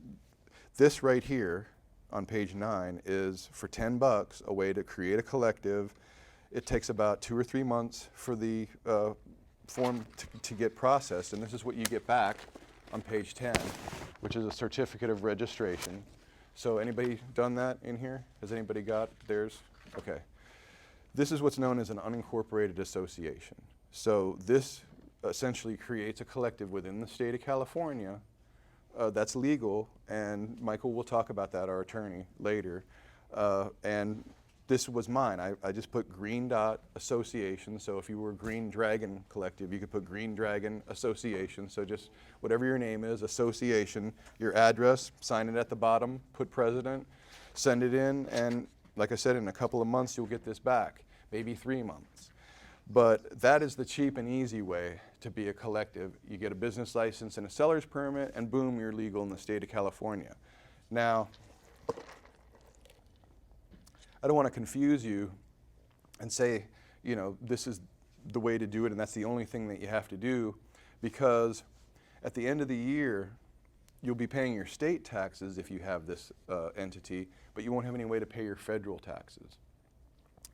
this right here on page 9 is for $10 a way to create a collective. It takes about 2 or 3 months for the form to get processed, and this is what you get back on page 10, which is a certificate of registration. So anybody done that in here? Has anybody got theirs? Okay. This is what's known as an unincorporated association. So this essentially creates a collective within the state of California that's legal, and Michael will talk about that, our attorney, later. And this was mine. I just put Green Dot Association. So if you were Green Dragon Collective, you could put Green Dragon Association. So just whatever your name is, association, your address, sign it at the bottom, put president, send it in, and like I said, in a couple of months you'll get this back, maybe 3 months. But that is the cheap and easy way to be a collective. You get a business license and a seller's permit, and boom, you're legal in the state of California. Now, I don't want to confuse you and say, you know, this is the way to do it and that's the only thing that you have to do, because at the end of the year, you'll be paying your state taxes if you have this entity, but you won't have any way to pay your federal taxes.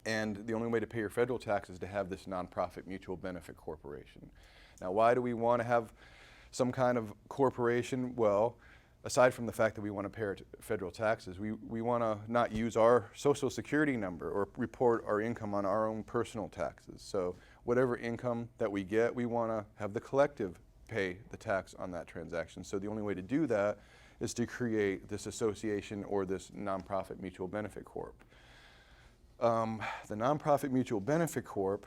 And the only way to pay your federal taxes is to have this nonprofit mutual benefit corporation. Now, why do we want to have some kind of corporation? Well, aside from the fact that we want to pay our federal taxes, we want to not use our social security number or report our income on our own personal taxes. So whatever income that we get, we want to have the collective pay the tax on that transaction. So the only way to do that is to create this association or this nonprofit mutual benefit corp. The nonprofit mutual benefit corp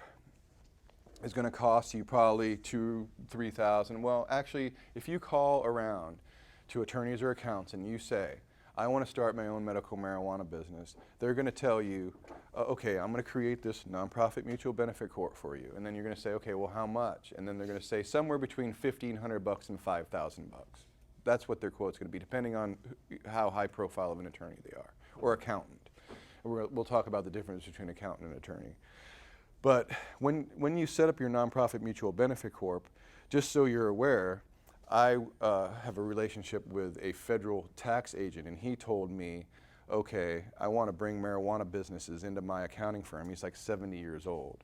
is going to cost you probably $2,000-3,000. Well, actually, if you call around to attorneys or accountants and you say, I want to start my own medical marijuana business, they're going to tell you, okay, I'm going to create this nonprofit mutual benefit corp for you. And then you're going to say, okay, well, how much? And then they're going to say somewhere between $1,500 and $5,000. That's what their quote's going to be, depending on how high profile of an attorney they are, or accountant. We'll talk about the difference between accountant and attorney. But when you set up your nonprofit mutual benefit corp, just so you're aware, I have a relationship with a federal tax agent, and he told me, okay, I want to bring marijuana businesses into my accounting firm. He's like 70 years old.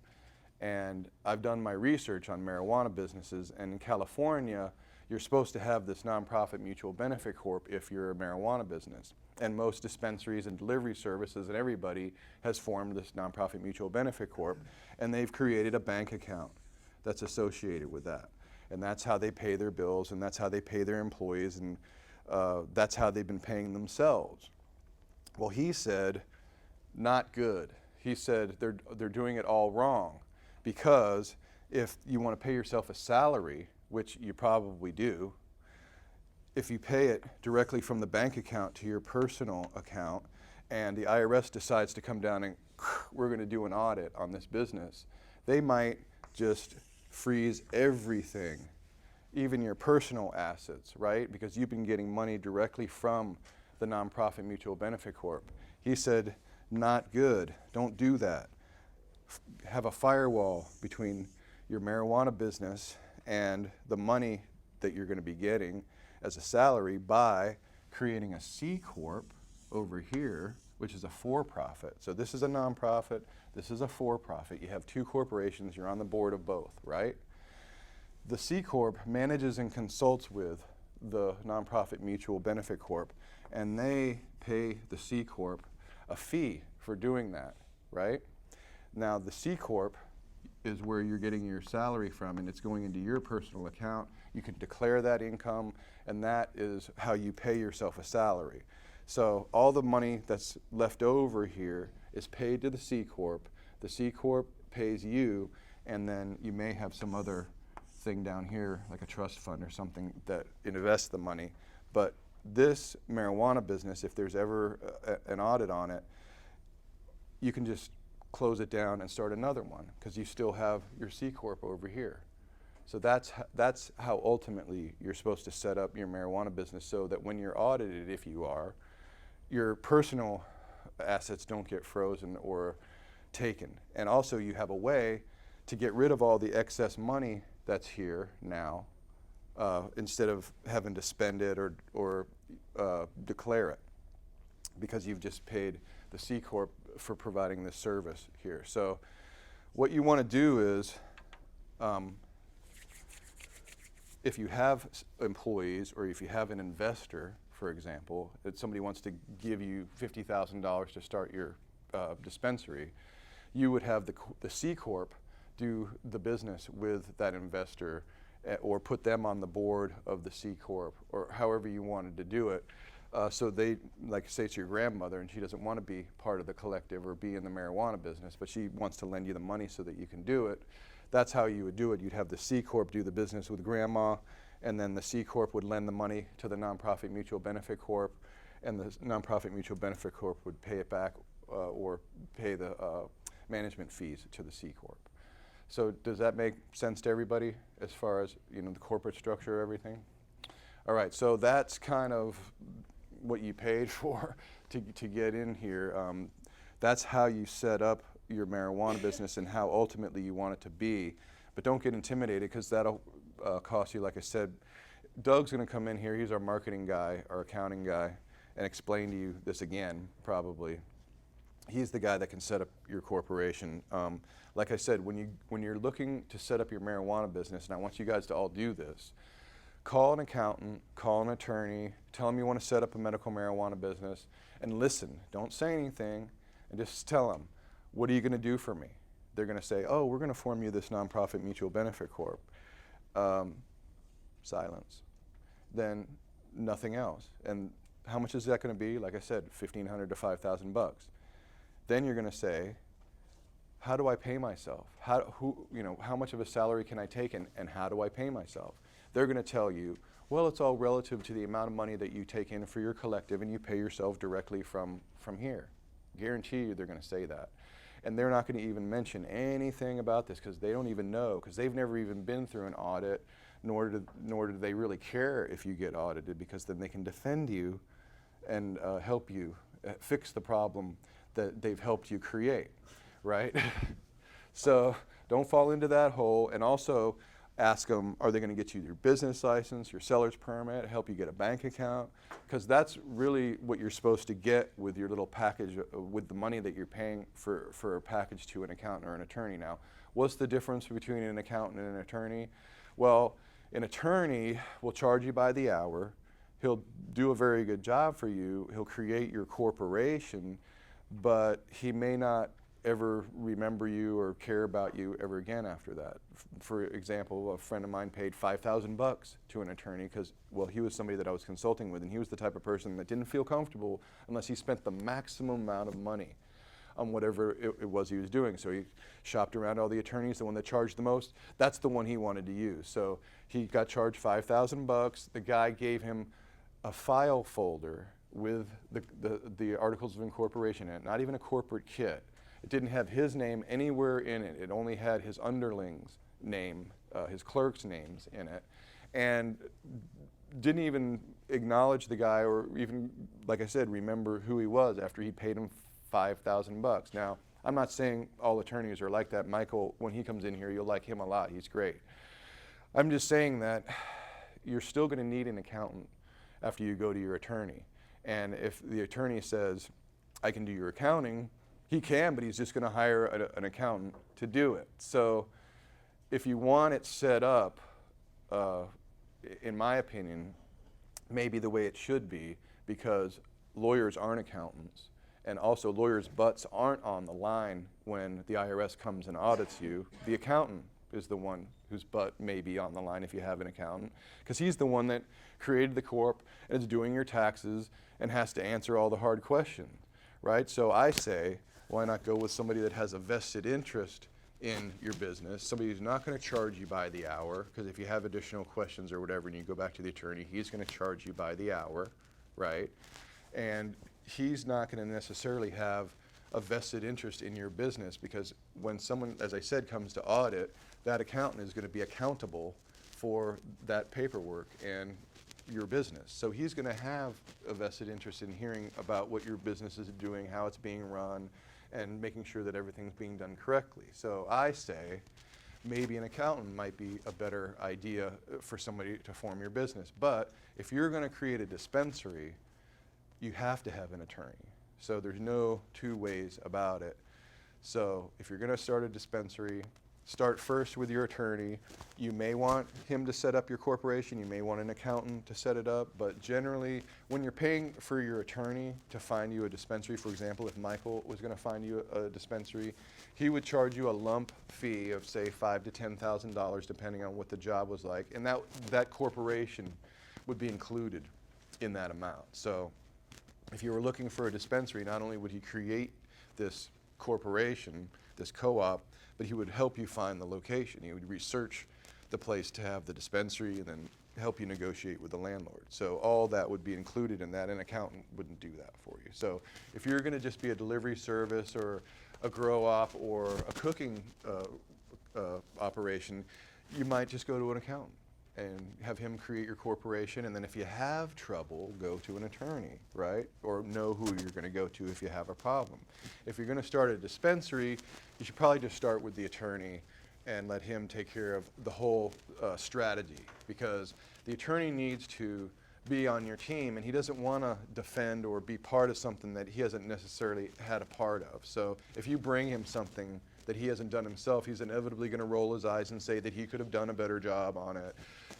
And I've done my research on marijuana businesses, and in California, you're supposed to have this nonprofit mutual benefit corp if you're a marijuana business. And most dispensaries and delivery services and everybody has formed this nonprofit mutual benefit corp, and they've created a bank account that's associated with that. And that's how they pay their bills, and that's how they pay their employees, and that's how they've been paying themselves. Well, he said, not good. He said they're doing it all wrong, because if you want to pay yourself a salary, which you probably do, if you pay it directly from the bank account to your personal account, and the IRS decides to come down and we're going to do an audit on this business, they might just freeze everything, even your personal assets, right? Because you've been getting money directly from the nonprofit mutual benefit corp. He said, not good, don't do that. Have a firewall between your marijuana business and the money that you're going to be getting as a salary by creating a C Corp over here, which is a for-profit. So this is a nonprofit, this is a for-profit. You have two corporations, you're on the board of both, right? The C Corp manages and consults with the nonprofit mutual benefit corp, and they pay the C Corp a fee for doing that, right? Now the C Corp is where you're getting your salary from, and it's going into your personal account. You can declare that income, and that is how you pay yourself a salary. So all the money that's left over here is paid to the C Corp. The C Corp pays you, and then you may have some other thing down here, like a trust fund or something that invests the money. But this marijuana business, if there's ever an audit on it, you can just close it down and start another one, because you still have your C Corp over here. So that's how ultimately you're supposed to set up your marijuana business, so that when you're audited, if you are, your personal assets don't get frozen or taken. And also you have a way to get rid of all the excess money that's here now, instead of having to spend it or declare it, because you've just paid the C Corp for providing this service here. So what you want to do is, if you have employees, or if you have an investor, for example, that somebody wants to give you $50,000 to start your dispensary, you would have the C Corp do the business with that investor, or put them on the board of the C Corp, or however you wanted to do it. So they, like say it's your grandmother, and she doesn't want to be part of the collective or be in the marijuana business, but she wants to lend you the money so that you can do it. That's how you would do it. You'd have the C Corp do the business with grandma, and then the C Corp would lend the money to the nonprofit mutual benefit corp, and the nonprofit mutual benefit corp would pay it back, or pay the management fees to the C Corp. So does that make sense to everybody as far as, you know, the corporate structure, everything? All right, so that's kind of what you paid for to get in here. That's how you set up your marijuana business and how ultimately you want it to be. But don't get intimidated, because that'll cost you, like I said. Doug's going to come in here, he's our marketing guy, our accounting guy, and explain to you this again, probably. He's the guy that can set up your corporation. Like I said, when you're looking to set up your marijuana business, and I want you guys to all do this, call an accountant, call an attorney, tell them you want to set up a medical marijuana business, and listen. Don't say anything, and just tell them, what are you going to do for me? They're going to say, oh, we're going to form you this nonprofit mutual benefit corp. Silence. Then nothing else. And how much is that going to be? Like I said, $1,500 to $5,000. Then you're going to say, how do I pay myself? How much of a salary can I take, and how do I pay myself? They're going to tell you, well, it's all relative to the amount of money that you take in for your collective, and you pay yourself directly from here. Guarantee you they're going to say that. And they're not going to even mention anything about this, because they don't even know, because they've never even been through an audit, nor do they really care if you get audited, because then they can defend you and help you fix the problem that they've helped you create, right? So don't fall into that hole. And also ask them, are they going to get you your business license, your seller's permit, help you get a bank account? Because that's really what you're supposed to get with your little package, with the money that you're paying for a package to an accountant or an attorney. Now, what's the difference between an accountant and an attorney? Well, an attorney will charge you by the hour. He'll do a very good job for you. He'll create your corporation, but he may not ever remember you or care about you ever again after that. For example, a friend of mine paid $5,000 to an attorney because, well, he was somebody that I was consulting with, and he was the type of person that didn't feel comfortable unless he spent the maximum amount of money on whatever it was he was doing. So he shopped around all the attorneys. The one that charged the most, that's the one he wanted to use. So he got charged $5,000. The guy gave him a file folder with the articles of incorporation in it, not even a corporate kit. It didn't have his name anywhere in it. It only had his underling's name, his clerk's names in it, and didn't even acknowledge the guy or even, like I said, remember who he was after he paid him $5,000. Now, I'm not saying all attorneys are like that. Michael, when he comes in here, you'll like him a lot. He's great. I'm just saying that you're still going to need an accountant after you go to your attorney. And if the attorney says, I can do your accounting, he can, but he's just going to hire an accountant to do it. So if you want it set up, in my opinion, maybe the way it should be, because lawyers aren't accountants, and also lawyers' butts aren't on the line when the IRS comes and audits you. The accountant is the one whose butt may be on the line if you have an accountant, because he's the one that created the corp and is doing your taxes and has to answer all the hard questions, right? So I say, why not go with somebody that has a vested interest in your business, somebody who's not going to charge you by the hour, because if you have additional questions or whatever and you go back to the attorney, he's going to charge you by the hour, right? And he's not going to necessarily have a vested interest in your business, because when someone, as I said, comes to audit, that accountant is going to be accountable for that paperwork and your business. So he's going to have a vested interest in hearing about what your business is doing, how it's being run, and making sure that everything's being done correctly. So I say maybe an accountant might be a better idea for somebody to form your business. But if you're going to create a dispensary, you have to have an attorney. So there's no two ways about it. So if you're going to start a dispensary, start first with your attorney. You may want him to set up your corporation. You may want an accountant to set it up. But generally, when you're paying for your attorney to find you a dispensary, for example, if Michael was going to find you a dispensary, he would charge you a lump fee of, say, $5,000 to $10,000, depending on what the job was like. And that corporation would be included in that amount. So if you were looking for a dispensary, not only would he create this corporation, this co-op, but he would help you find the location. He would research the place to have the dispensary and then help you negotiate with the landlord. So all that would be included in that. An accountant wouldn't do that for you. So if you're going to just be a delivery service or a grow op or a cooking operation, you might just go to an accountant and have him create your corporation, and then if you have trouble, go to an attorney, right? Or know who you're going to go to if you have a problem. If you're going to start a dispensary, you should probably just start with the attorney and let him take care of the whole strategy, because the attorney needs to be on your team, and he doesn't want to defend or be part of something that he hasn't necessarily had a part of. So if you bring him something that he hasn't done himself, he's inevitably going to roll his eyes and say that he could have done a better job on it.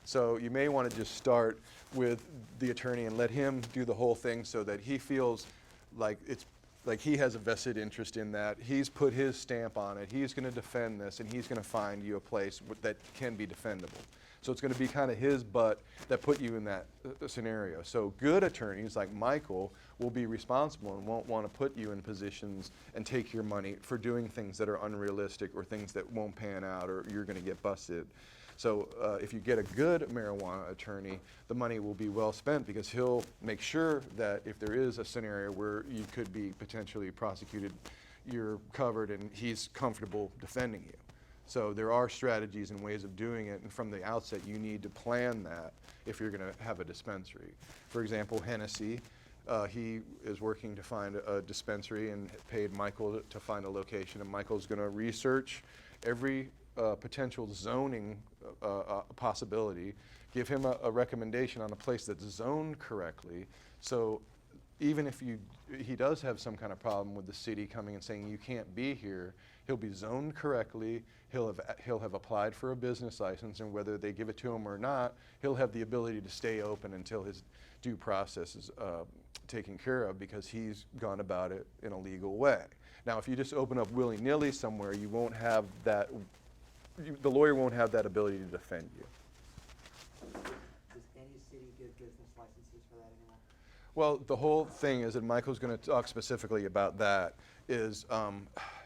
So you may want to just start with the attorney and let him do the whole thing so that he feels like it's like he has a vested interest in that. He's put his stamp on it. He's going to defend this, and he's going to find you a place that can be defendable. So it's going to be kind of his butt that put you in that scenario. So good attorneys like Michael will be responsible and won't want to put you in positions and take your money for doing things that are unrealistic or things that won't pan out or you're going to get busted. So if you get a good marijuana attorney, the money will be well spent, because he'll make sure that if there is a scenario where you could be potentially prosecuted, you're covered and he's comfortable defending you. So there are strategies and ways of doing it, and from the outset you need to plan that if you're going to have a dispensary. For example, Hennessy, he is working to find a dispensary and paid Michael to find a location, and Michael's going to research every potential zoning possibility, give him a recommendation on a place that's zoned correctly. So even if he does have some kind of problem with the city coming and saying you can't be here, he'll be zoned correctly, he'll have applied for a business license, and whether they give it to him or not, he'll have the ability to stay open until his due process is taken care of, because he's gone about it in a legal way. Now, if you just open up willy-nilly somewhere, you won't have that, the lawyer won't have that ability to defend you. Does any city give business licenses for that anymore? Well, the whole thing is, and Michael's going to talk specifically about that, is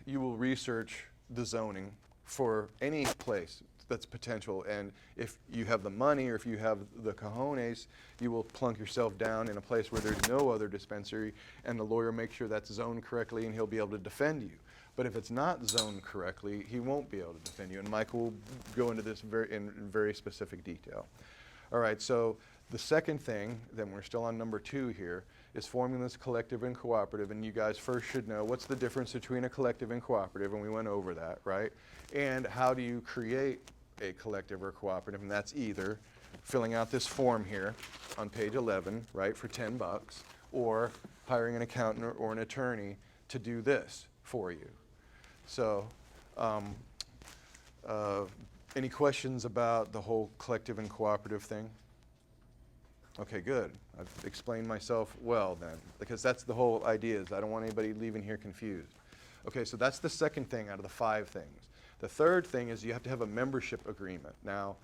you will research the zoning for any place that's potential, and if you have the money or if you have the cojones, you will plunk yourself down in a place where there's no other dispensary, and the lawyer makes sure that's zoned correctly, and he'll be able to defend you. But if it's not zoned correctly, he won't be able to defend you, and Michael will go into this in very specific detail. All right, so the second thing, then we're still on number 2 here, is forming this collective and cooperative, and you guys first should know what's the difference between a collective and cooperative, and we went over that, right? And how do you create a collective or cooperative, and that's either filling out this form here on page 11, right, for $10, or hiring an accountant or an attorney to do this for you. So, any questions about the whole collective and cooperative thing? Okay, good. I've explained myself well then, because that's the whole idea, is I don't want anybody leaving here confused. Okay, so that's the second thing out of the 5 things. The third thing is you have to have a membership agreement. Now,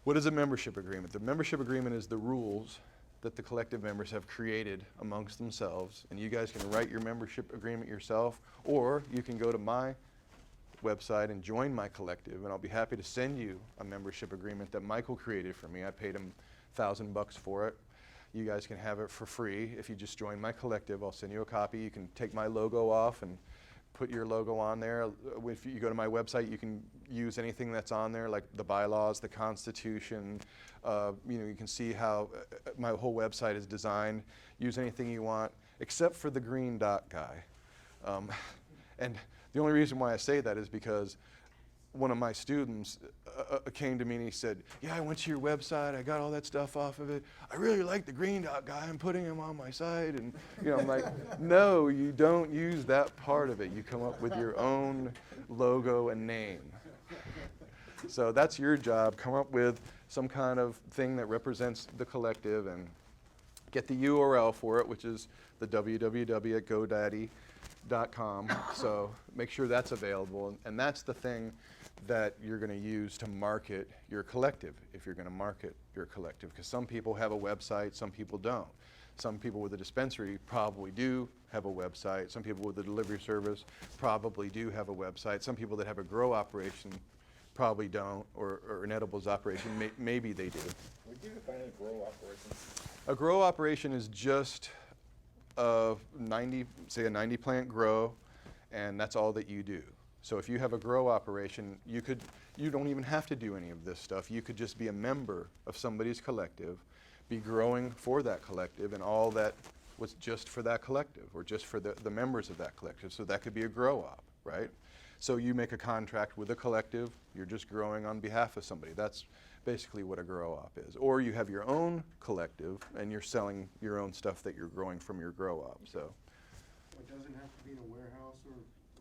what is a membership agreement? The membership agreement is the rules that the collective members have created amongst themselves, and you guys can write your membership agreement yourself, or you can go to my website and join my collective, and I'll be happy to send you a membership agreement that Michael created for me. I paid him $1,000 for it. You guys can have it for free if you just join my collective. I'll send you a copy. You can take my logo off and put your logo on there. If you go to my website, you can use anything that's on there, like the bylaws, the Constitution. You can see how my whole website is designed. Use anything you want, except for the green dot guy. And the only reason why I say that is because one of my students came to me and he said, yeah, I went to your website, I got all that stuff off of it. I really like the green dot guy, I'm putting him on my site. And I'm like, no, you don't use that part of it. You come up with your own logo and name. So that's your job. Come up with some kind of thing that represents the collective and get the URL for it, which is the www.godaddy.com. So make sure that's available. And that's the thing that you're going to use to market your collective, if you're going to market your collective. Because some people have a website, some people don't. Some people with a dispensary probably do have a website. Some people with a delivery service probably do have a website. Some people that have a grow operation probably don't, or an edibles operation, maybe they do. Would you define a grow operation? A grow operation is just a 90 plant grow, and that's all that you do. So if you have a grow operation, you don't even have to do any of this stuff. You could just be a member of somebody's collective, be growing for that collective, and all that was just for that collective, or just for the members of that collective. So that could be a grow op, right? So you make a contract with a collective, you're just growing on behalf of somebody. That's basically what a grow op is. Or you have your own collective and you're selling your own stuff that you're growing from your grow op. So It doesn't have to be in a warehouse, or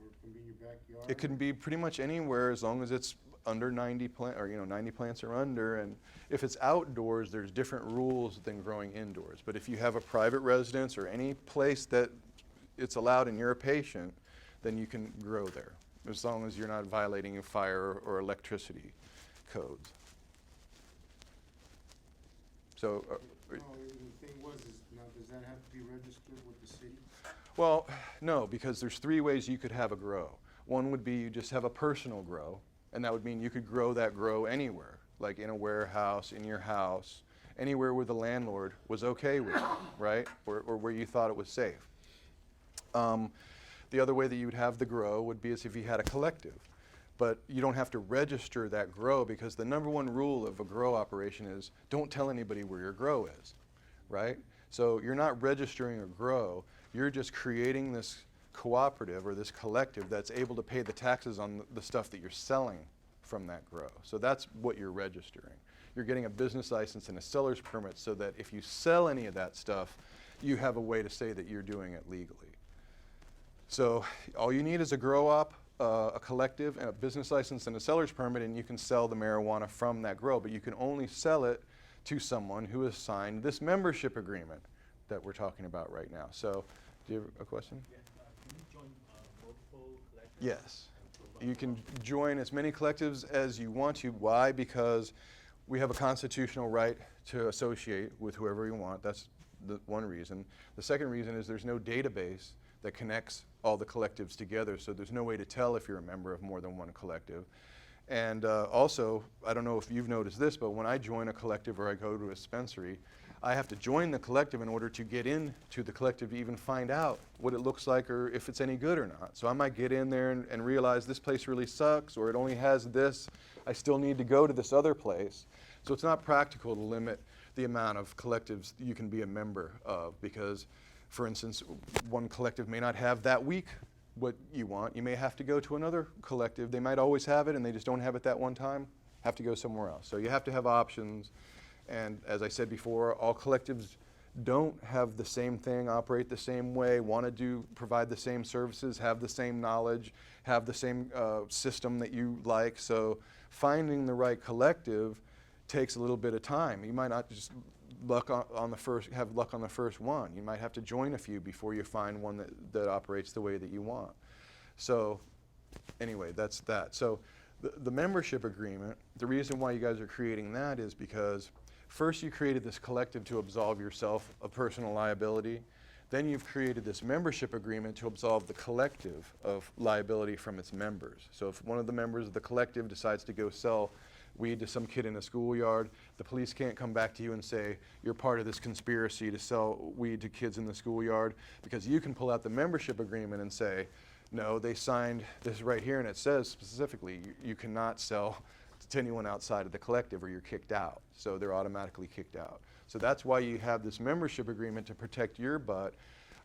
it can be in your backyard? it can be pretty much anywhere as long as it's under 90 plants, or 90 plants or under. And if it's outdoors, there's different rules than growing indoors. But if you have a private residence or any place that it's allowed and you're a patient, then you can grow there, as long as you're not violating fire or electricity codes. So, Well, the thing now, does that have to be registered with the city? well, no, because there's 3 ways you could have a grow. One would be you just have a personal grow, and that would mean you could grow that grow anywhere, like in a warehouse, in your house, anywhere where the landlord was okay with it, right? Or where you thought it was safe. The other way that you would have the grow would be as if you had a collective. But you don't have to register that grow, because the #1 rule of a grow operation is don't tell anybody where your grow is, right? So you're not registering a grow, you're just creating this cooperative or this collective that's able to pay the taxes on the stuff that you're selling from that grow. So that's what you're registering. You're getting a business license and a seller's permit so that if you sell any of that stuff, you have a way to say that you're doing it legally. So all you need is a grow op, a collective, and a business license and a seller's permit, and you can sell the marijuana from that grow, but you can only sell it to someone who has signed this membership agreement that we're talking about right now. So, do you have a question? Yeah, can you join multiple collectives? Yes. You can join as many collectives as you want to. Why? Because we have a constitutional right to associate with whoever we want. That's the one reason. The second reason is there's no database that connects all the collectives together, so there's no way to tell if you're a member of more than one collective. And also, I don't know if you've noticed this, but when I join a collective or I go to a dispensary, I have to join the collective in order to get into the collective to even find out what it looks like or if it's any good or not. So I might get in there and realize this place really sucks, or it only has this. I still need to go to this other place. So it's not practical to limit the amount of collectives you can be a member of because, for instance, one collective may not have that week what you want. You may have to go to another collective. They might always have it and they just don't have it that one time. Have to go somewhere else. So you have to have options. And as I said before, all collectives don't have the same thing, operate the same way, want to provide the same services, have the same knowledge, have the same system that you like. So finding the right collective takes a little bit of time. You might not just have luck on the first one. You might have to join a few before you find one that operates the way that you want. So anyway, that's that. So the membership agreement, the reason why you guys are creating that is because first you created this collective to absolve yourself of personal liability. Then you've created this membership agreement to absolve the collective of liability from its members. So if one of the members of the collective decides to go sell weed to some kid in a schoolyard, the police can't come back to you and say, you're part of this conspiracy to sell weed to kids in the schoolyard, because you can pull out the membership agreement and say, no, they signed this right here and it says specifically you cannot sell to anyone outside of the collective or you're kicked out. So they're automatically kicked out. So that's why you have this membership agreement to protect your butt.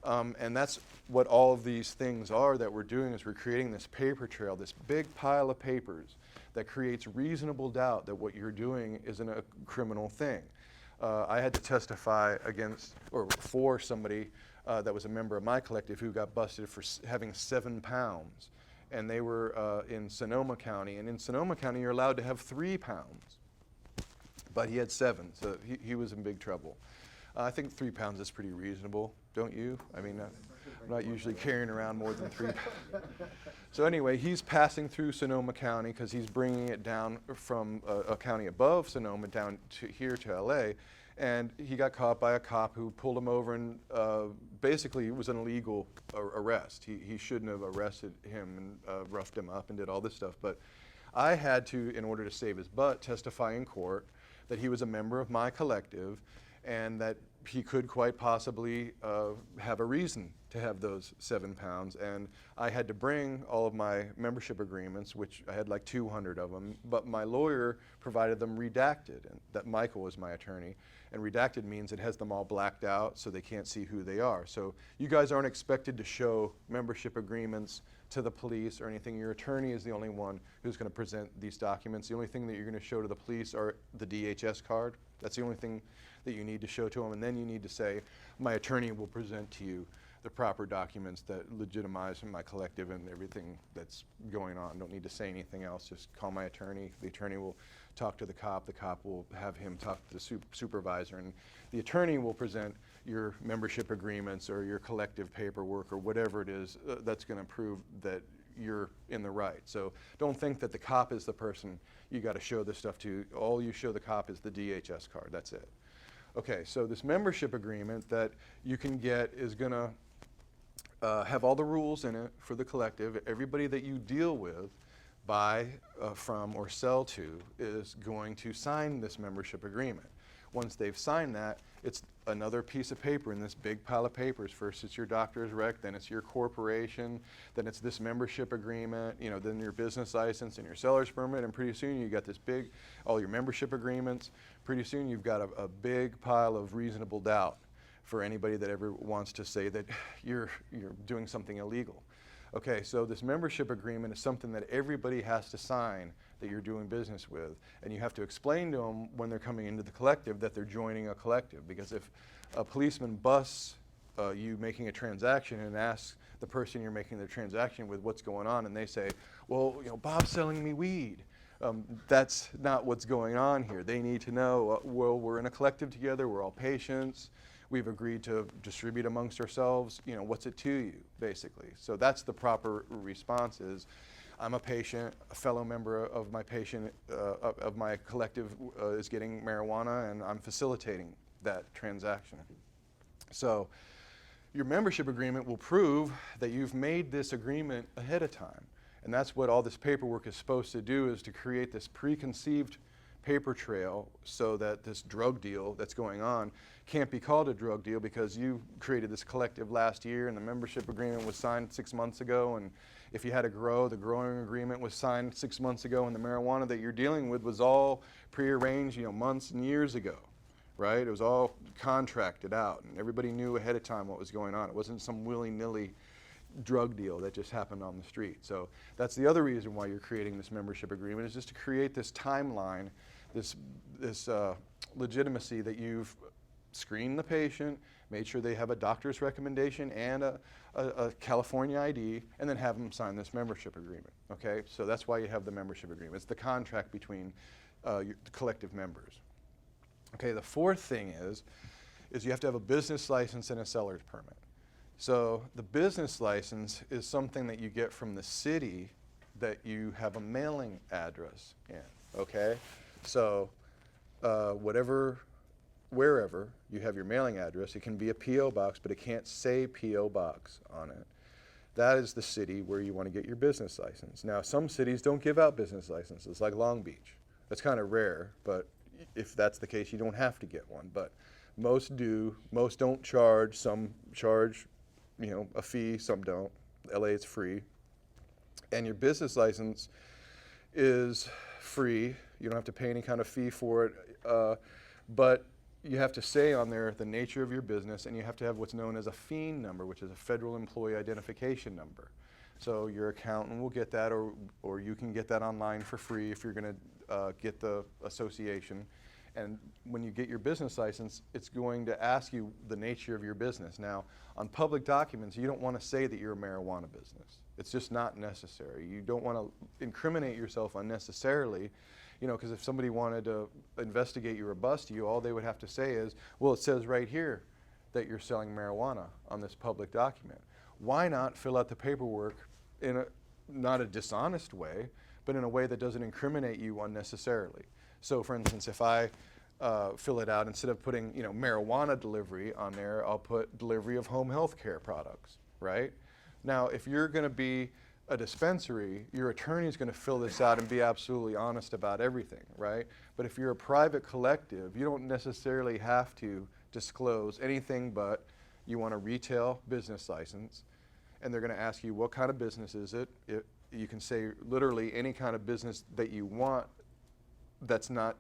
And that's what all of these things are that we're doing is we're creating this paper trail, this big pile of papers that creates reasonable doubt that what you're doing isn't a criminal thing. I had to testify against or for somebody that was a member of my collective who got busted for having 7 pounds. And they were in Sonoma County. And in Sonoma County, you're allowed to have 3 pounds. But he had 7, so he was in big trouble. I think 3 pounds is pretty reasonable, don't you? I mean, I'm not usually carrying around more than 3 pounds. So anyway, he's passing through Sonoma County because he's bringing it down from a county above Sonoma down to here to LA. And he got caught by a cop who pulled him over and basically it was an illegal arrest. He shouldn't have arrested him and roughed him up and did all this stuff. But I had to, in order to save his butt, testify in court that he was a member of my collective and that he could quite possibly have a reason to have those 7 pounds. And I had to bring all of my membership agreements, which I had like 200 of them, but my lawyer provided them redacted, and that Michael was my attorney. And redacted means it has them all blacked out so they can't see who they are. So you guys aren't expected to show membership agreements to the police or anything. Your attorney is the only one who's going to present these documents. The only thing that you're going to show to the police are the DHS card. That's the only thing that you need to show to them. And then you need to say, my attorney will present to you the proper documents that legitimize my collective and everything that's going on. Don't need to say anything else. Just call my attorney. The attorney will talk to the cop. The cop will have him talk to the supervisor. And the attorney will present your membership agreements or your collective paperwork or whatever it is that's going to prove that you're in the right. So don't think that the cop is the person you got to show this stuff to. All you show the cop is the DHS card. That's it. Okay, so this membership agreement that you can get is going to have all the rules in it for the collective. Everybody that you deal with, buy from, or sell to is going to sign this membership agreement. Once they've signed that, it's another piece of paper in this big pile of papers. First it's your doctor's rec, then it's your corporation, then it's this membership agreement, you know, then your business license and your seller's permit, and pretty soon you got this big, all your membership agreements. Pretty soon you've got a big pile of reasonable doubt for anybody that ever wants to say that you're doing something illegal. Okay, so this membership agreement is something that everybody has to sign that you're doing business with, and you have to explain to them when they're coming into the collective that they're joining a collective, because if a policeman busts you making a transaction and asks the person you're making the transaction with what's going on, and they say, well, you know, Bob's selling me weed. That's not what's going on here. They need to know, well, we're in a collective together, we're all patients, we've agreed to distribute amongst ourselves, you know, what's it to you, basically. So that's the proper response is, I'm a patient, a fellow member of my patient, of my collective is getting marijuana, and I'm facilitating that transaction. So your membership agreement will prove that you've made this agreement ahead of time. And that's what all this paperwork is supposed to do, is to create this preconceived paper trail so that this drug deal that's going on can't be called a drug deal, because you created this collective last year and the membership agreement was signed 6 months ago, and if you had to grow, the growing agreement was signed 6 months ago, and the marijuana that you're dealing with was all prearranged, you know, months and years ago, right? It was all contracted out, and everybody knew ahead of time what was going on. It wasn't some willy-nilly drug deal that just happened on the street. So that's the other reason why you're creating this membership agreement, is just to create this timeline, this legitimacy that you've screened the patient, made sure they have a doctor's recommendation and a California ID, and then have them sign this membership agreement, okay? So that's why you have the membership agreement. It's the contract between the collective members. Okay, the fourth thing is you have to have a business license and a seller's permit. So the business license is something that you get from the city that you have a mailing address in, okay? So wherever you have your mailing address, it can be a P.O. box, but it can't say P.O. box on it. That is the city where you want to get your business license. Now, some cities don't give out business licenses, like Long Beach. That's kind of rare, but if that's the case, you don't have to get one. But most do. Most don't charge. Some charge, you know, a fee. Some don't. LA is free. And your business license is free. You don't have to pay any kind of fee for it. But you have to say on there the nature of your business, and you have to have what's known as a FEIN number, which is a Federal Employee Identification Number. So your accountant will get that, or you can get that online for free if you're going to get the association. And when you get your business license, it's going to ask you the nature of your business. Now, on public documents, you don't want to say that you're a marijuana business. It's just not necessary. You don't want to incriminate yourself unnecessarily, you know, because if somebody wanted to investigate you or bust you, all they would have to say is, well, it says right here that you're selling marijuana on this public document. Why not fill out the paperwork in not a dishonest way, but in a way that doesn't incriminate you unnecessarily? So, for instance, if I fill it out, instead of putting, you know, marijuana delivery on there, I'll put delivery of home health care products, right? Now, if you're going to be a dispensary, your attorney is going to fill this out and be absolutely honest about everything, right? But if you're a private collective, you don't necessarily have to disclose anything, but you want a retail business license, and they're going to ask you what kind of business is it. You can say literally any kind of business that you want that's not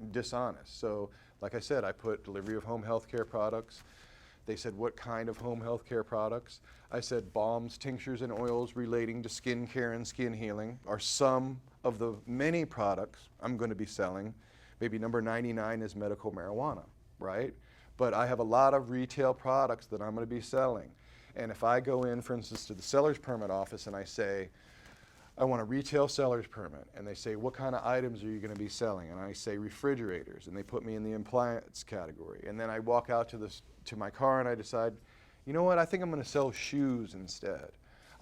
dishonest. So, like I said, I put delivery of home health care products. They said, what kind of home health care products? I said, balms, tinctures, and oils relating to skin care and skin healing are some of the many products I'm going to be selling. Maybe number 99 is medical marijuana, right? But I have a lot of retail products that I'm going to be selling. And if I go in, for instance, to the seller's permit office and I say, I want a retail seller's permit, and they say, what kind of items are you going to be selling? And I say refrigerators, and they put me in the appliance category. And then I walk out to my car and I decide, you know what, I think I'm going to sell shoes instead.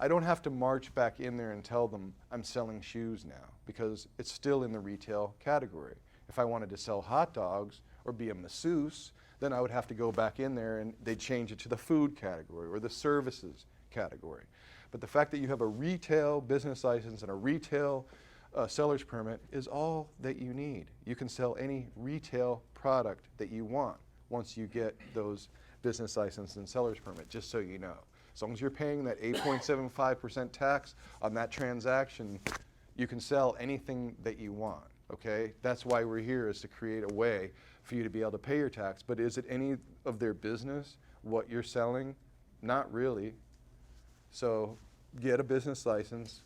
I don't have to march back in there and tell them I'm selling shoes now, because it's still in the retail category. If I wanted to sell hot dogs or be a masseuse, then I would have to go back in there and they'd change it to the food category or the services category. But the fact that you have a retail business license and a retail seller's permit is all that you need. You can sell any retail product that you want once you get those business license and seller's permit, just so you know. As long as you're paying that 8.75% tax on that transaction, you can sell anything that you want, okay? That's why we're here, is to create a way for you to be able to pay your tax. But is it any of their business what you're selling? Not really. So get a business license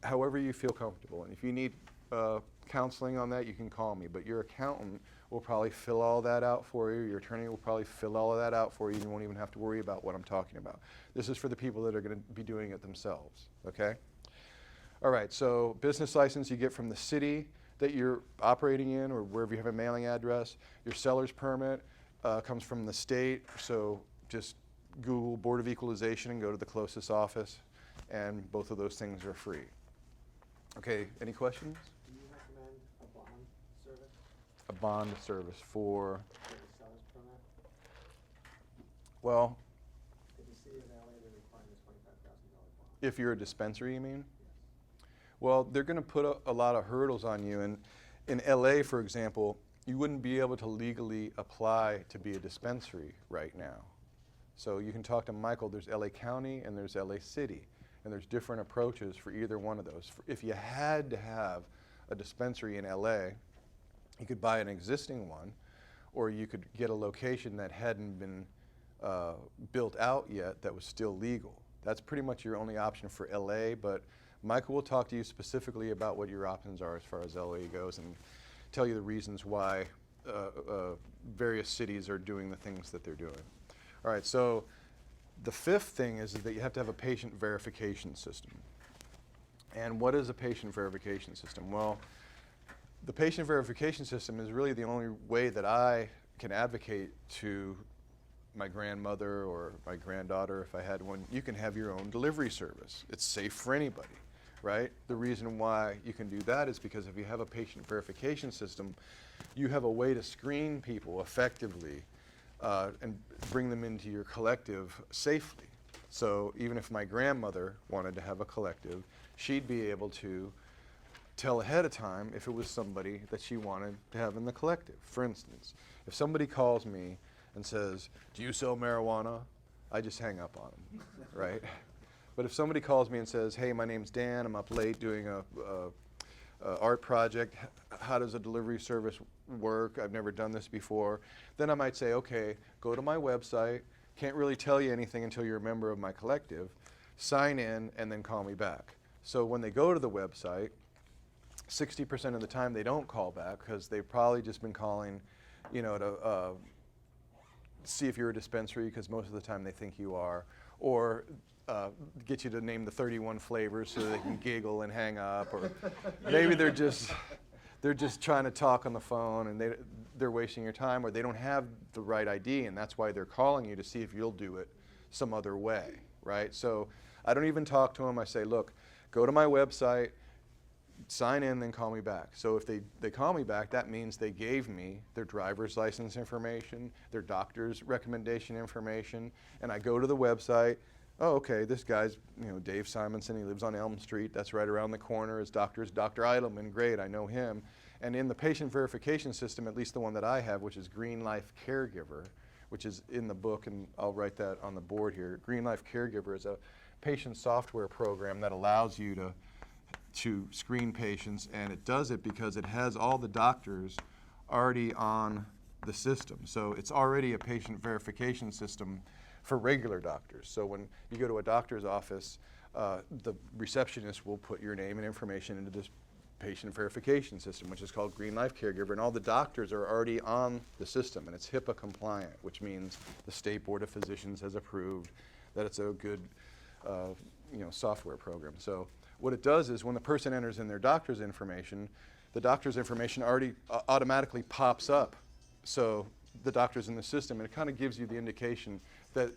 however you feel comfortable. And if you need counseling on that, you can call me. But your accountant will probably fill all that out for you. Your attorney will probably fill all of that out for you. You won't even have to worry about what I'm talking about. This is for the people that are going to be doing it themselves, okay? All right, so business license you get from the city that you're operating in or wherever you have a mailing address. Your seller's permit comes from the state, so just Google Board of Equalization and go to the closest office, and both of those things are free. Okay, any questions? Do you recommend a bond service A bond service for, for the seller's permit? well, Did the city of LA, they're requiring a $25,000 bond? if you're a dispensary, you mean? Yes. Well, they're going to put a lot of hurdles on you. And in LA, for example, you wouldn't be able to legally apply to be a dispensary right now. So you can talk to Michael. There's LA County and there's LA City. And there's different approaches for either one of those. If you had to have a dispensary in LA, you could buy an existing one, or you could get a location that hadn't been built out yet that was still legal. That's pretty much your only option for LA, but Michael will talk to you specifically about what your options are as far as LA goes and tell you the reasons why various cities are doing the things that they're doing. All right, so the fifth thing is that you have to have a patient verification system. And what is a patient verification system? Well, the patient verification system is really the only way that I can advocate to my grandmother or my granddaughter, if I had one. You can have your own delivery service. It's safe for anybody, right? The reason why you can do that is because if you have a patient verification system, you have a way to screen people effectively and bring them into your collective safely. So even if my grandmother wanted to have a collective, she'd be able to tell ahead of time if it was somebody that she wanted to have in the collective. For instance, if somebody calls me and says, "Do you sell marijuana?" I just hang up on them, right? But if somebody calls me and says, "Hey, my name's Dan, I'm up late doing a art project. How does a delivery service work? I've never done this before." Then I might say, okay, go to my website. Can't really tell you anything until you're a member of my collective. Sign in and then call me back. So when they go to the website, 60% of the time they don't call back because they've probably just been calling, you know, to see if you're a dispensary, because most of the time they think you are, or get you to name the 31 flavors so they can giggle and hang up, or maybe they're just trying to talk on the phone and they're wasting your time, or they don't have the right ID, and that's why they're calling you to see if you'll do it some other way, right? So I don't even talk to them. I say, look, go to my website, sign in, then call me back. So if they call me back, that means they gave me their driver's license information, their doctor's recommendation information, and I go to the website. Oh, okay, this guy's, you know, Dave Simonson. He lives on Elm Street. That's right around the corner. His doctor is Dr. Eidelman. Great, I know him. And in the patient verification system, at least the one that I have, which is Green Life Caregiver, which is in the book, and I'll write that on the board here. Green Life Caregiver is a patient software program that allows you to screen patients, and it does it because it has all the doctors already on the system. So it's already a patient verification system for regular doctors. So when you go to a doctor's office, the receptionist will put your name and information into this patient verification system, which is called Green Life Caregiver, and all the doctors are already on the system, and it's HIPAA compliant, which means the State Board of Physicians has approved that it's a good software program. So what it does is when the person enters in their doctor's information, the doctor's information already automatically pops up. So the doctor's in the system, and it kind of gives you the indication that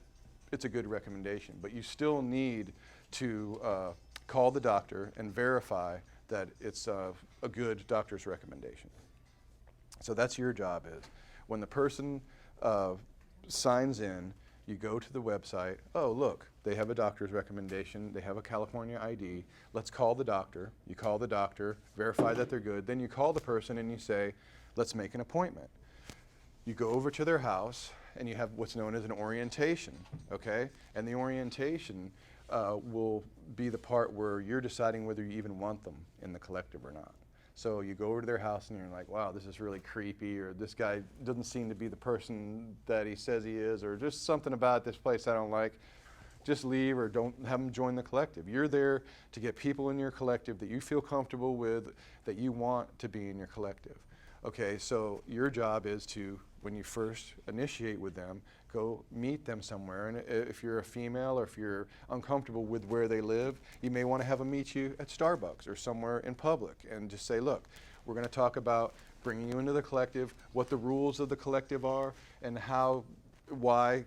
it's a good recommendation. But you still need to call the doctor and verify that it's a good doctor's recommendation. So that's your job is. When the person signs in, you go to the website. Oh, look, they have a doctor's recommendation. They have a California ID. Let's call the doctor. You call the doctor, verify that they're good. Then you call the person and you say, let's make an appointment. You go over to their house and you have what's known as an orientation, okay? And the orientation will be the part where you're deciding whether you even want them in the collective or not. So you go over to their house and you're like, wow, this is really creepy, or this guy doesn't seem to be the person that he says he is, or just something about this place I don't like. Just leave or don't have them join the collective. You're there to get people in your collective that you feel comfortable with, that you want to be in your collective. Okay, so your job is to, when you first initiate with them, go meet them somewhere. And if you're a female or if you're uncomfortable with where they live, you may want to have them meet you at Starbucks or somewhere in public and just say, look, we're going to talk about bringing you into the collective, what the rules of the collective are, and why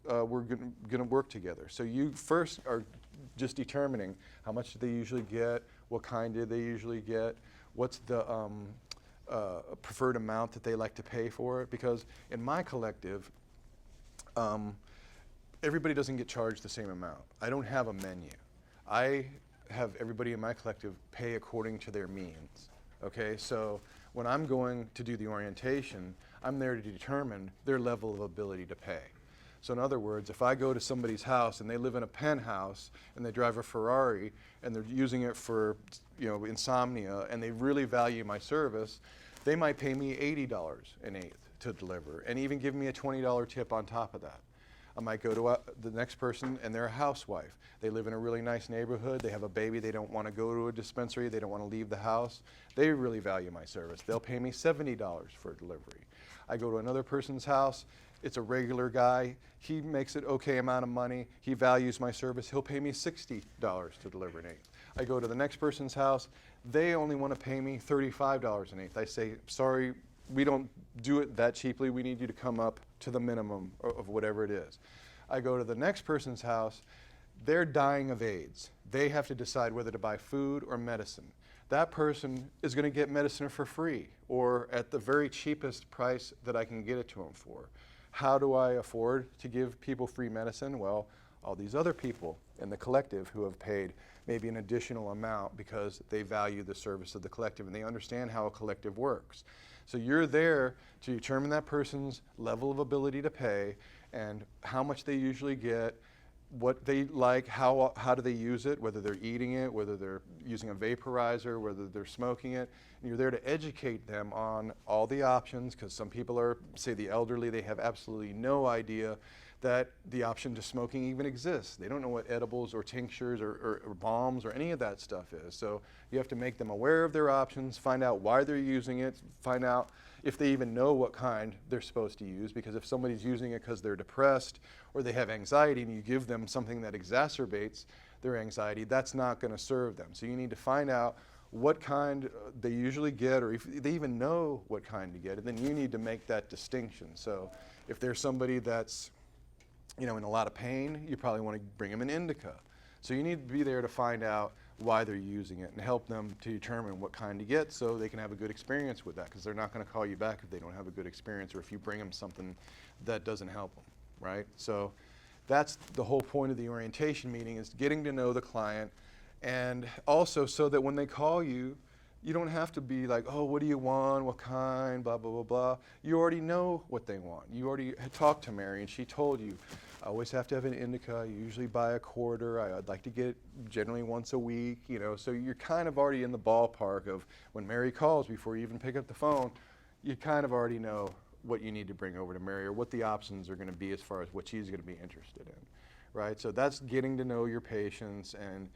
we're going to work together. So you first are just determining how much do they usually get, what kind do they usually get, what's the preferred amount that they like to pay for it. Because in my collective, everybody doesn't get charged the same amount. I don't have a menu. I have everybody in my collective pay according to their means. Okay, so when I'm going to do the orientation, I'm there to determine their level of ability to pay. So in other words, if I go to somebody's house and they live in a penthouse and they drive a Ferrari and they're using it for, insomnia, and they really value my service, they might pay me $80 an eighth to deliver and even give me a $20 tip on top of that. I might go to the next person and they're a housewife. They live in a really nice neighborhood. They have a baby. They don't want to go to a dispensary. They don't want to leave the house. They really value my service. They'll pay me $70 for a delivery. I go to another person's house. It's a regular guy. He makes it okay amount of money. He values my service. He'll pay me $60 to deliver an eighth. I go to the next person's house. They only want to pay me $35 an eighth. I say, sorry, we don't do it that cheaply. We need you to come up to the minimum of whatever it is. I go to the next person's house. They're dying of AIDS. They have to decide whether to buy food or medicine. That person is going to get medicine for free or at the very cheapest price that I can get it to them for. How do I afford to give people free medicine? Well, all these other people in the collective who have paid maybe an additional amount because they value the service of the collective and they understand how a collective works. So you're there to determine that person's level of ability to pay and how much they usually get, what they like, how do they use it, whether they're eating it, whether they're using a vaporizer, whether they're smoking it. And you're there to educate them on all the options, because some people are, say the elderly, they have absolutely no idea that the option to smoking even exists. They don't know what edibles or tinctures or balms or any of that stuff is. So you have to make them aware of their options, find out why they're using it, find out if they even know what kind they're supposed to use, because if somebody's using it because they're depressed or they have anxiety and you give them something that exacerbates their anxiety, that's not going to serve them. So you need to find out what kind they usually get, or if they even know what kind to get, and then you need to make that distinction. So if there's somebody that's in a lot of pain, you probably want to bring them an indica. So you need to be there to find out why they're using it and help them to determine what kind to get so they can have a good experience with that, because they're not going to call you back if they don't have a good experience or if you bring them something that doesn't help them, right? So that's the whole point of the orientation meeting, is getting to know the client, and also so that when they call you, you don't have to be like, oh, what do you want, what kind, blah, blah, blah, blah. You already know what they want. You already had talked to Mary and she told you, I always have to have an indica. I usually buy a quarter. I'd like to get it generally once a week, so you're kind of already in the ballpark of when Mary calls, before you even pick up the phone, you kind of already know what you need to bring over to Mary or what the options are going to be as far as what she's going to be interested in, right? So that's getting to know your patients and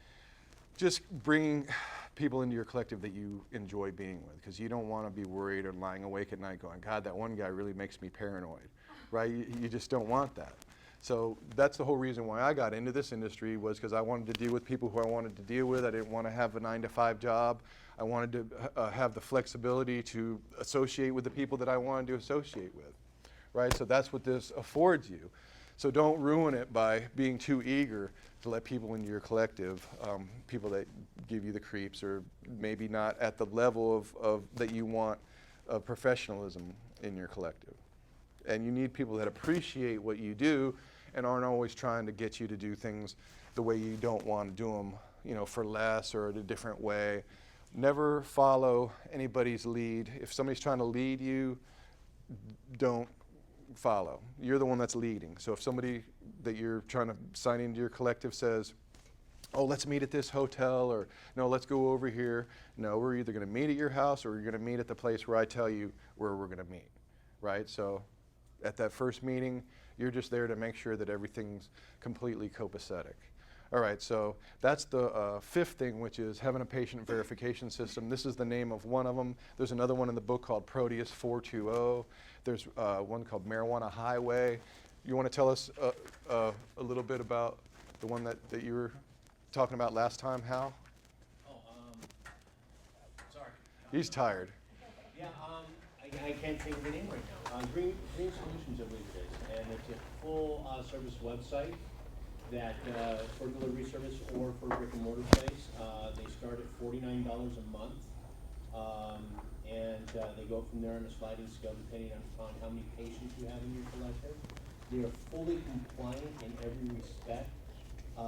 just bringing people into your collective that you enjoy being with, because you don't want to be worried or lying awake at night going, God, that one guy really makes me paranoid, right? You just don't want that. So that's the whole reason why I got into this industry, was because I wanted to deal with people who I wanted to deal with. I didn't want to have a 9-to-5 job. I wanted to have the flexibility to associate with the people that I wanted to associate with, right? So that's what this affords you. So don't ruin it by being too eager to let people into your collective, people that give you the creeps or maybe not at the level of that you want of professionalism in your collective. And you need people that appreciate what you do and aren't always trying to get you to do things the way you don't want to do them, for less or in a different way. Never follow anybody's lead. If somebody's trying to lead you, don't follow. You're the one that's leading. So if somebody that you're trying to sign into your collective says, oh, let's meet at this hotel, or no, let's go over here. No, we're either going to meet at your house or we're going to meet at the place where I tell you where we're going to meet, right? So at that first meeting, you're just there to make sure that everything's completely copacetic. All right, so that's the fifth thing, which is having a patient verification system. This is the name of one of them. There's another one in the book called Proteus 420. There's one called Marijuana Highway. You want to tell us a little bit about the one that you were talking about last time, Hal? Oh, sorry. He's tired. Yeah, I can't think of the name right now. Green Solutions, I believe it is, and it's a full service website that for delivery service or for brick and mortar place. They start at $49 a month, and they go from there on a sliding scale depending upon how many patients you have in your collective. They are fully compliant in every respect.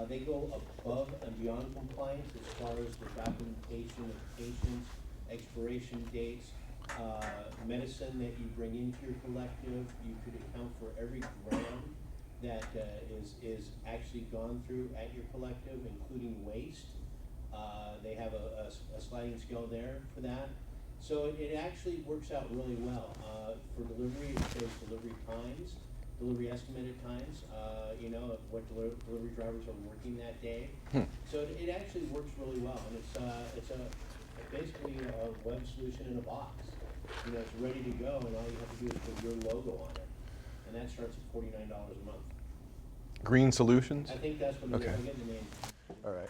They go above and beyond compliance as far as the documentation of patients, expiration dates, medicine that you bring into your collective. You could account for every gram that is actually gone through at your collective, including waste. They have a sliding scale there for that. So it actually works out really well. For delivery, it shows delivery times, delivery estimated times, of what delivery drivers are working that day. So it actually works really well, and it's basically a web solution in a box. It's ready to go, and all you have to do is put your logo on it, and that starts at $49 a month. Green Solutions? I think that's what it is. Okay. I'll get the name. All right.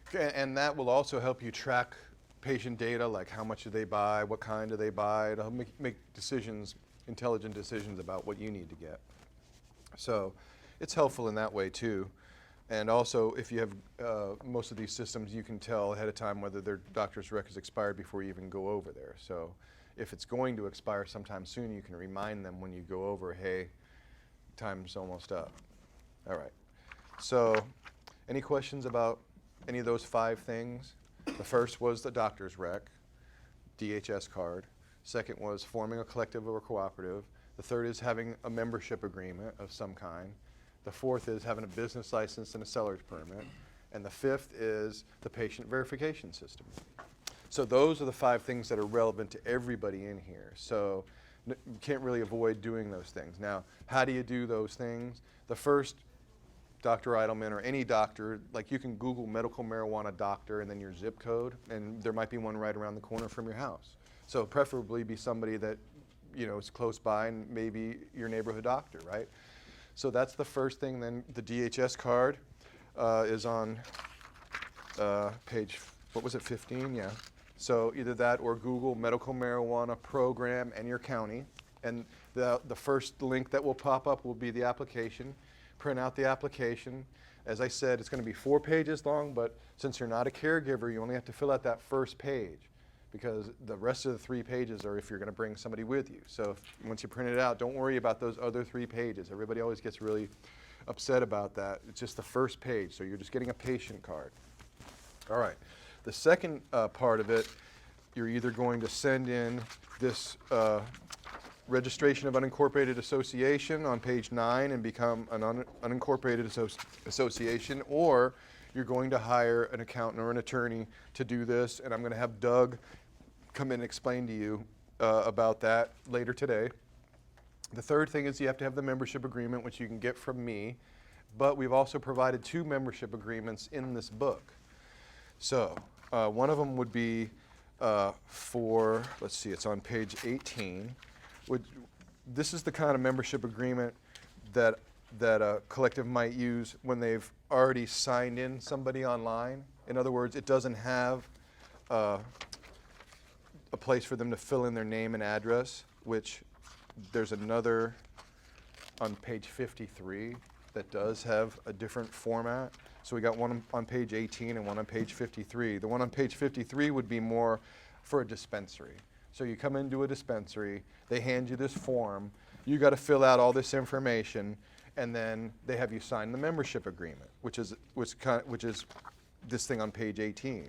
Okay, and that will also help you track patient data, like how much do they buy, what kind do they buy. It'll make decisions, intelligent decisions about what you need to get. So it's helpful in that way too. And also, if you have most of these systems, you can tell ahead of time whether their doctor's rec is expired before you even go over there. So if it's going to expire sometime soon, you can remind them when you go over, hey, time's almost up. All right. So any questions about any of those 5 things? The first was the doctor's rec, DHS card. Second was forming a collective or cooperative. The third is having a membership agreement of some kind. The fourth is having a business license and a seller's permit. And the fifth is the patient verification system. So those are the 5 things that are relevant to everybody in here. So you can't really avoid doing those things. Now, how do you do those things? The first, Dr. Eidelman or any doctor, like you can Google medical marijuana doctor and then your zip code, and there might be one right around the corner from your house. So preferably be somebody that is close by and maybe your neighborhood doctor, right? So that's the first thing. Then the DHS card is on page, what was it, 15? Yeah. So either that or Google medical marijuana program and your county. And the first link that will pop up will be the application. Print out the application. As I said, it's going to be 4 pages long, but since you're not a caregiver, you only have to fill out that first page, because the rest of the 3 pages are if you're going to bring somebody with you. So once you print it out, don't worry about those other 3 pages. Everybody always gets really upset about that. It's just the first page, so you're just getting a patient card. All right. The second part of it, you're either going to send in this registration of unincorporated association on page 9 and become an unincorporated association, or you're going to hire an accountant or an attorney to do this, and I'm going to have Doug come in and explain to you about that later today. The third thing is you have to have the membership agreement, which you can get from me, but we've also provided 2 membership agreements in this book. So one of them would be for, let's see, it's on page 18. This is the kind of membership agreement that a collective might use when they've already signed in somebody online. In other words, it doesn't have a place for them to fill in their name and address, which there's another on page 53 that does have a different format. So we got one on page 18 and one on page 53. The one on page 53 would be more for a dispensary. So you come into a dispensary, they hand you this form, you got to fill out all this information, and then they have you sign the membership agreement, which is this thing on page 18.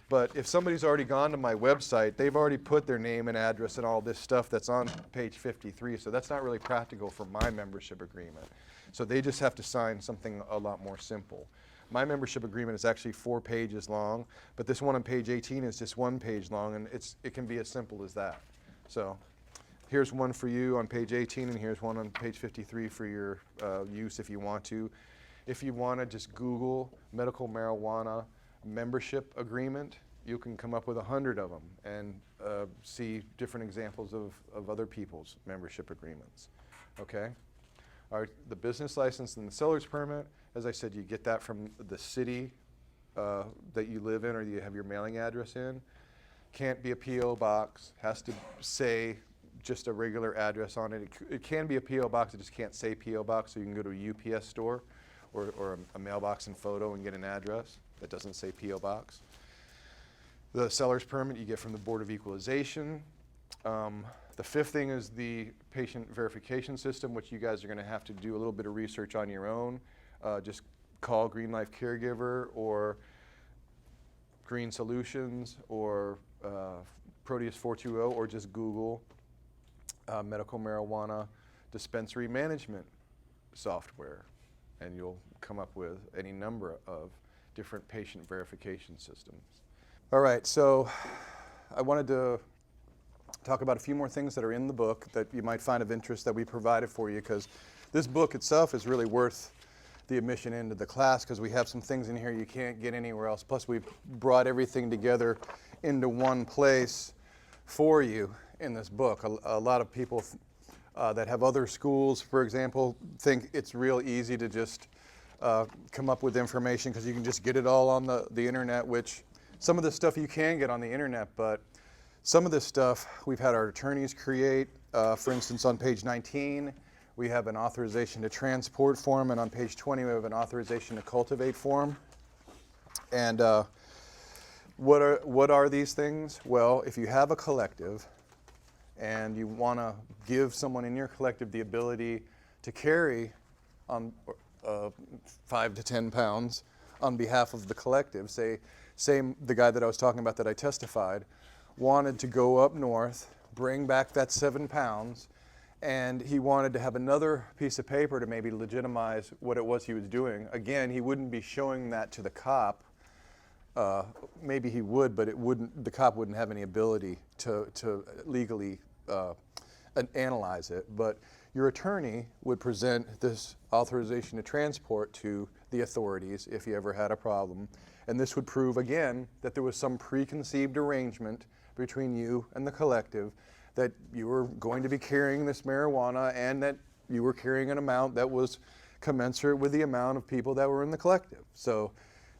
But if somebody's already gone to my website, they've already put their name and address and all this stuff that's on page 53, so that's not really practical for my membership agreement. So they just have to sign something a lot more simple. My membership agreement is actually 4 pages long, but this one on page 18 is just 1 page long, and it can be as simple as that. So here's one for you on page 18, and here's one on page 53 for your use if you want to. If you want to just Google medical marijuana membership agreement, you can come up with 100 of them and see different examples of other people's membership agreements. Okay? All right, the business license and the seller's permit, as I said, you get that from the city that you live in or you have your mailing address in. Can't be a P.O. box, has to say just a regular address on it. It can be a P.O. box, it just can't say P.O. box, so you can go to a UPS store or a mailbox and photo and get an address that doesn't say P.O. box. The seller's permit you get from the Board of Equalization. The fifth thing is the patient verification system, which you guys are going to have to do a little bit of research on your own. Just call Green Life Caregiver or Green Solutions or Proteus 420 or just Google medical marijuana dispensary management software, and you'll come up with any number of different patient verification systems. All right, so I wanted to talk about a few more things that are in the book that you might find of interest that we provided for you, because this book itself is really worth the admission into the class, because we have some things in here you can't get anywhere else. Plus we've brought everything together into one place for you in this book. A lot of people that have other schools, for example, think it's real easy to just come up with information because you can just get it all on the internet, which some of this stuff you can get on the internet, but some of this stuff we've had our attorneys create. For instance, on page 19, we have an authorization to transport form, and on page 20, we have an authorization to cultivate form. And what are these things? Well, if you have a collective and you want to give someone in your collective the ability to carry on 5 to 10 pounds on behalf of the collective, say the guy that I was talking about that I testified wanted to go up north, bring back that 7 pounds, and he wanted to have another piece of paper to maybe legitimize what it was he was doing. Again, he wouldn't be showing that to the cop. Maybe he would, but the cop wouldn't have any ability to legally analyze it. But your attorney would present this authorization to transport to the authorities if he ever had a problem. And this would prove, again, that there was some preconceived arrangement between you and the collective that you were going to be carrying this marijuana and that you were carrying an amount that was commensurate with the amount of people that were in the collective. So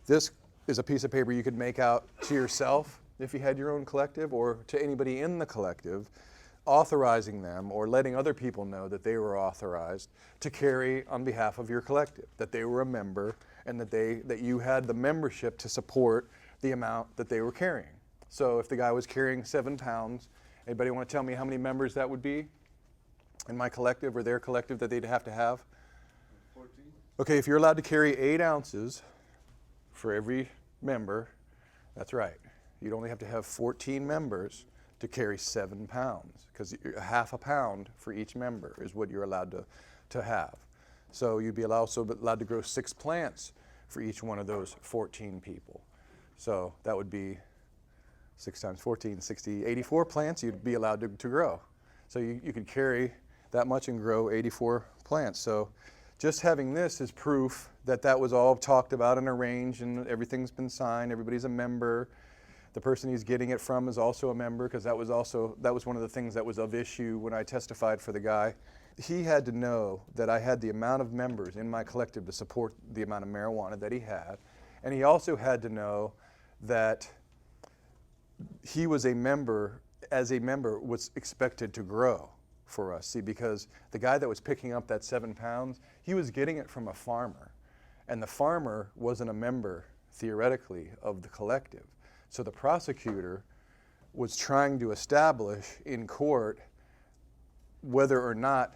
this is a piece of paper you could make out to yourself if you had your own collective, or to anybody in the collective, authorizing them or letting other people know that they were authorized to carry on behalf of your collective, that they were a member, and that you had the membership to support the amount that they were carrying. So if the guy was carrying 7 pounds, anybody want to tell me how many members that would be in my collective or their collective that they'd have to have? 14? Okay, if you're allowed to carry 8 ounces for every member, that's right. You'd only have to have 14 members to carry 7 pounds, because half a pound for each member is what you're allowed to have. So you'd be also allowed to grow 6 plants for each one of those 14 people. So that would be 6 times 14, 60, 84 plants you'd be allowed to grow. So you could carry that much and grow 84 plants. So just having this is proof that that was all talked about and arranged, and everything's been signed, everybody's a member. The person he's getting it from is also a member, because that was one of the things that was of issue when I testified for the guy. He had to know that I had the amount of members in my collective to support the amount of marijuana that he had. And he also had to know that he was a member, as a member, was expected to grow for us. See, because the guy that was picking up that 7 pounds, he was getting it from a farmer. And the farmer wasn't a member, theoretically, of the collective. So the prosecutor was trying to establish in court whether or not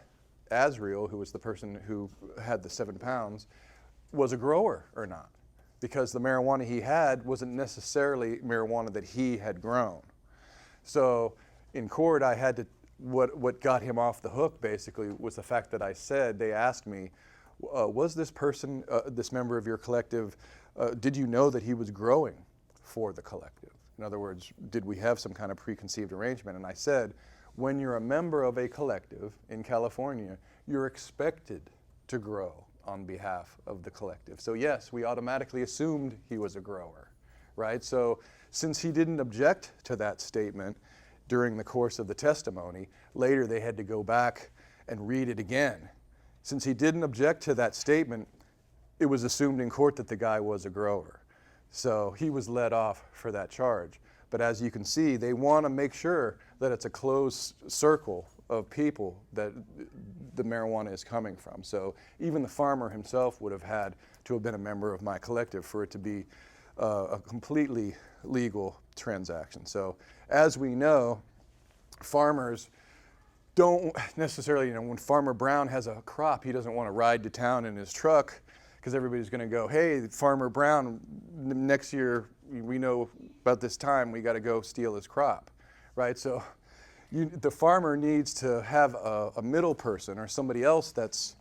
Azriel, who was the person who had the 7 pounds, was a grower or not, because the marijuana he had wasn't necessarily marijuana that he had grown. So in court, I had to, what got him off the hook basically was the fact that I said, they asked me, was this person, this member of your collective, did you know that he was growing for the collective? In other words, did we have some kind of preconceived arrangement? And I said, when you're a member of a collective in California, you're expected to grow on behalf of the collective. So yes, we automatically assumed he was a grower, right? So since he didn't object to that statement during the course of the testimony, later they had to go back and read it again. Since he didn't object to that statement, it was assumed in court that the guy was a grower. So he was let off for that charge. But as you can see, they want to make sure that it's a closed circle of people that the marijuana is coming from. So even the farmer himself would have had to have been a member of my collective for it to be a completely legal transaction. So as we know, farmers don't necessarily, when Farmer Brown has a crop, he doesn't want to ride to town in his truck because everybody's going to go, hey, Farmer Brown, next year, we know about this time, we got to go steal his crop, right? So the farmer needs to have a middle person or somebody else that's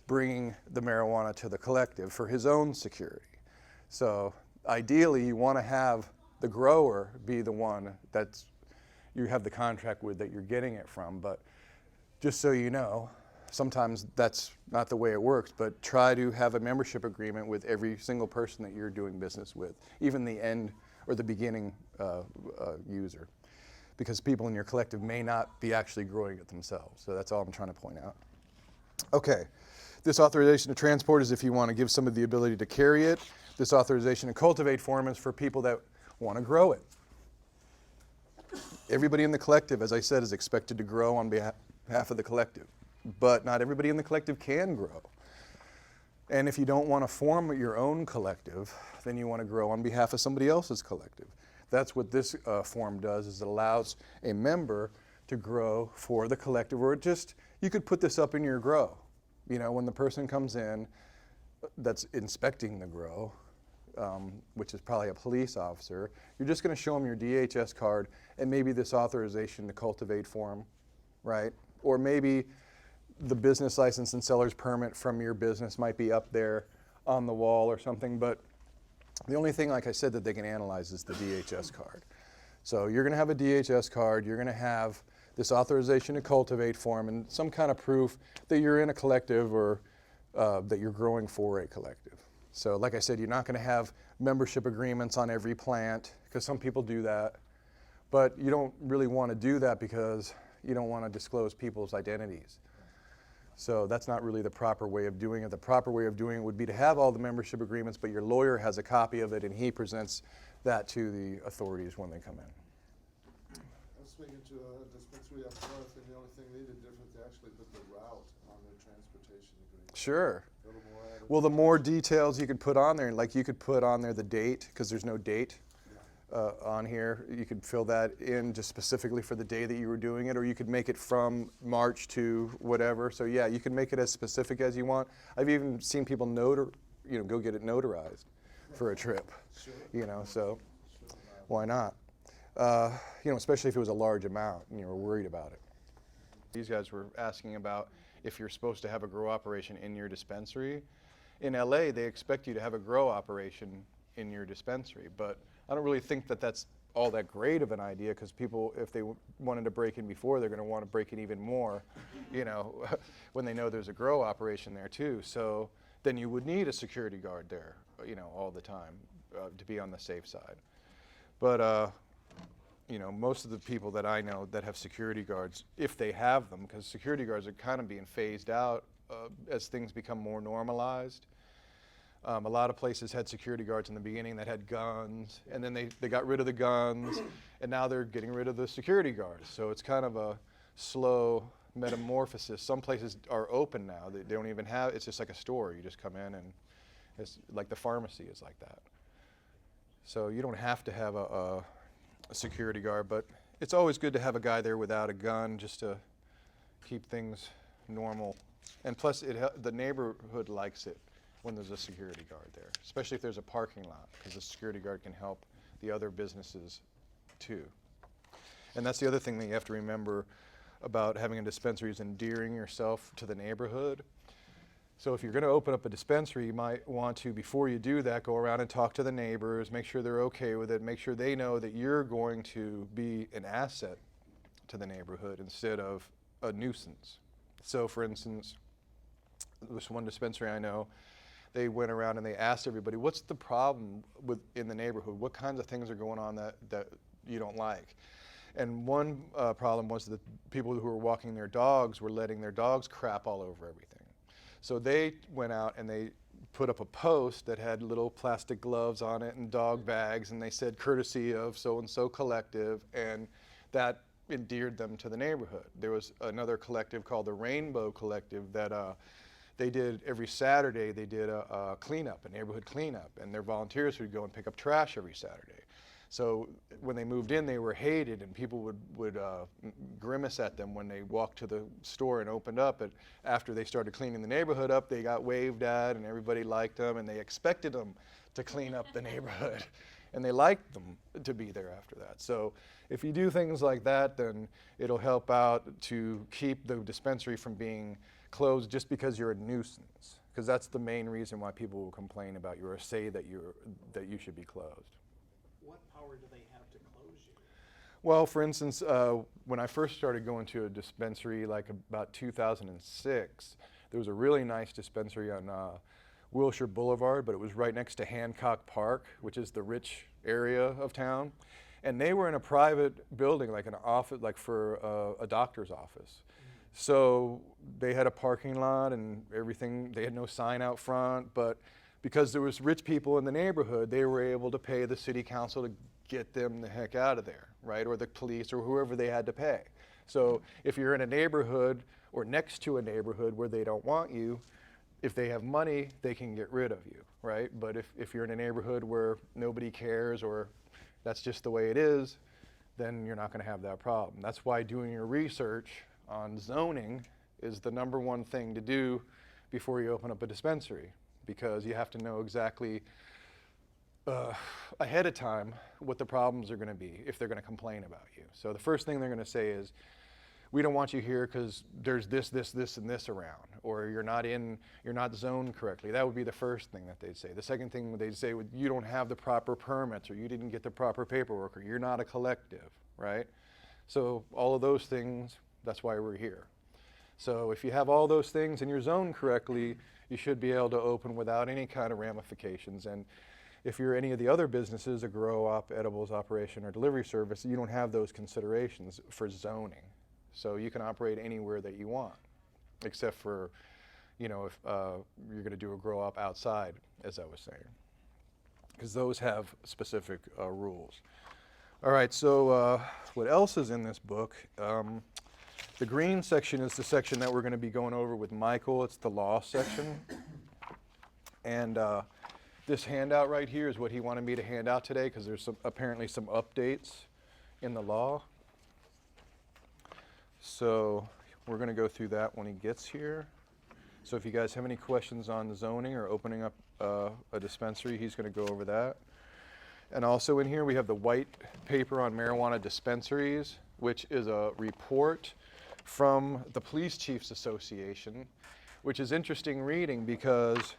bringing the marijuana to the collective for his own security. So ideally, you want to have the grower be the one that's you have the contract with that you're getting it from. But just so you know, sometimes that's not the way it works, but try to have a membership agreement with every single person that you're doing business with, even the end or the beginning user, because people in your collective may not be actually growing it themselves. So that's all I'm trying to point out. Okay, this authorization to transport is if you want to give somebody the ability to carry it. This authorization to cultivate form is for people that want to grow it. Everybody in the collective, as I said, is expected to grow on behalf of the collective, but not everybody in the collective can grow. And if you don't want to form your own collective, then you want to grow on behalf of somebody else's collective. That's what this form does, is it allows a member to grow for the collective, or just, you could put this up in your grow. You know, when the person comes in that's inspecting the grow, which is probably a police officer, you're just going to show them your DHS card and maybe this authorization to cultivate form, right? Or maybe the business license and seller's permit from your business might be up there on the wall or something, but the only thing, like I said, that they can analyze is the DHS card. So you're going to have a DHS card, you're going to have this authorization to cultivate form and some kind of proof that you're in a collective or that you're growing for a collective. So like I said, you're not going to have membership agreements on every plant, because some people do that, but you don't really want to do that because you don't want to disclose people's identities. So that's not really the proper way of doing it. The proper way of doing it would be to have all the membership agreements, but your lawyer has a copy of it and he presents that to the authorities when they come in. I was speaking to a dispensary up north, and the only thing they did different, they actually put the route on their transportation agreement. Sure. A little more added. Well, the more details you could put on there, like you could put on there the date, because there's no date on here. You could fill that in just specifically for the day that you were doing it, or you could make it from March to whatever. So yeah, you can make it as specific as you want. I've even seen people go get it notarized for a trip. Sure. So Sure. why not? Especially if it was a large amount and you were worried about it. These guys were asking about if you're supposed to have a grow operation in your dispensary. In LA, they expect you to have a grow operation in your dispensary, but I don't really think that that's all that great of an idea, because people, if they wanted to break in before, they're going to want to break in even more, when they know there's a grow operation there too. So then you would need a security guard there, all the time to be on the safe side. But most of the people that I know that have security guards, if they have them, because security guards are kind of being phased out as things become more normalized. A lot of places had security guards in the beginning that had guns, and then they got rid of the guns, and now they're getting rid of the security guards. So it's kind of a slow metamorphosis. Some places are open now. They don't even have, it's just like a store. You just come in, and it's like the pharmacy is like that. So you don't have to have a security guard, but it's always good to have a guy there without a gun just to keep things normal. And plus, the neighborhood likes it when there's a security guard there, especially if there's a parking lot, because the security guard can help the other businesses too. And that's the other thing that you have to remember about having a dispensary, is endearing yourself to the neighborhood. So if you're going to open up a dispensary, you might want to, before you do that, go around and talk to the neighbors, make sure they're okay with it, make sure they know that you're going to be an asset to the neighborhood instead of a nuisance. So for instance, this one dispensary I know, they went around and they asked everybody, what's the problem in the neighborhood? What kinds of things are going on that you don't like? And one problem was that people who were walking their dogs were letting their dogs crap all over everything. So they went out and they put up a post that had little plastic gloves on it and dog bags, and they said courtesy of so-and-so collective, and that endeared them to the neighborhood. There was another collective called the Rainbow Collective that they did every Saturday. They did a cleanup, a neighborhood cleanup, and their volunteers would go and pick up trash every Saturday. So when they moved in, they were hated, and people would grimace at them when they walked to the store and opened up. And after they started cleaning the neighborhood up, they got waved at, and everybody liked them, and they expected them to clean up the neighborhood, and they liked them to be there after that. So if you do things like that, then it'll help out to keep the dispensary from being closed just because you're a nuisance, because that's the main reason why people will complain about you or say that you should be closed. What power do they have to close you? Well, for instance, when I first started going to a dispensary, like about 2006, there was a really nice dispensary on Wilshire Boulevard, but it was right next to Hancock Park, which is the rich area of town. And they were in a private building, like an office, like for a doctor's office. So they had a parking lot and everything. They had no sign out front, but because there was rich people in the neighborhood, they were able to pay the city council to get them the heck out of there, right? Or the police or whoever they had to pay. So if you're in a neighborhood or next to a neighborhood where they don't want you, if they have money, they can get rid of you, right? But if you're in a neighborhood where nobody cares or that's just the way it is, then you're not going to have that problem. That's why doing your research on zoning is the #1 thing to do before you open up a dispensary, because you have to know exactly ahead of time what the problems are going to be if they're going to complain about you. So the first thing they're going to say is, we don't want you here because there's this, and this around, or you're not zoned correctly. That would be the first thing that they'd say. The second thing they'd say would, you don't have the proper permits, or you didn't get the proper paperwork, or you're not a collective, right? So all of those things, that's why we're here. So if you have all those things and you're zoned correctly, you should be able to open without any kind of ramifications. And if you're any of the other businesses, a grow op, edibles operation, or delivery service, you don't have those considerations for zoning. So you can operate anywhere that you want, except for, if you're going to do a grow op outside, as I was saying, because those have specific rules. All right, so what else is in this book? The green section is the section that we're going to be going over with Michael. It's the law section. And this handout right here is what he wanted me to hand out today, because there's apparently some updates in the law. So we're going to go through that when he gets here. So if you guys have any questions on zoning or opening up a dispensary, he's going to go over that. And also in here we have the white paper on marijuana dispensaries, which is a report from the Police Chiefs Association, which is interesting reading because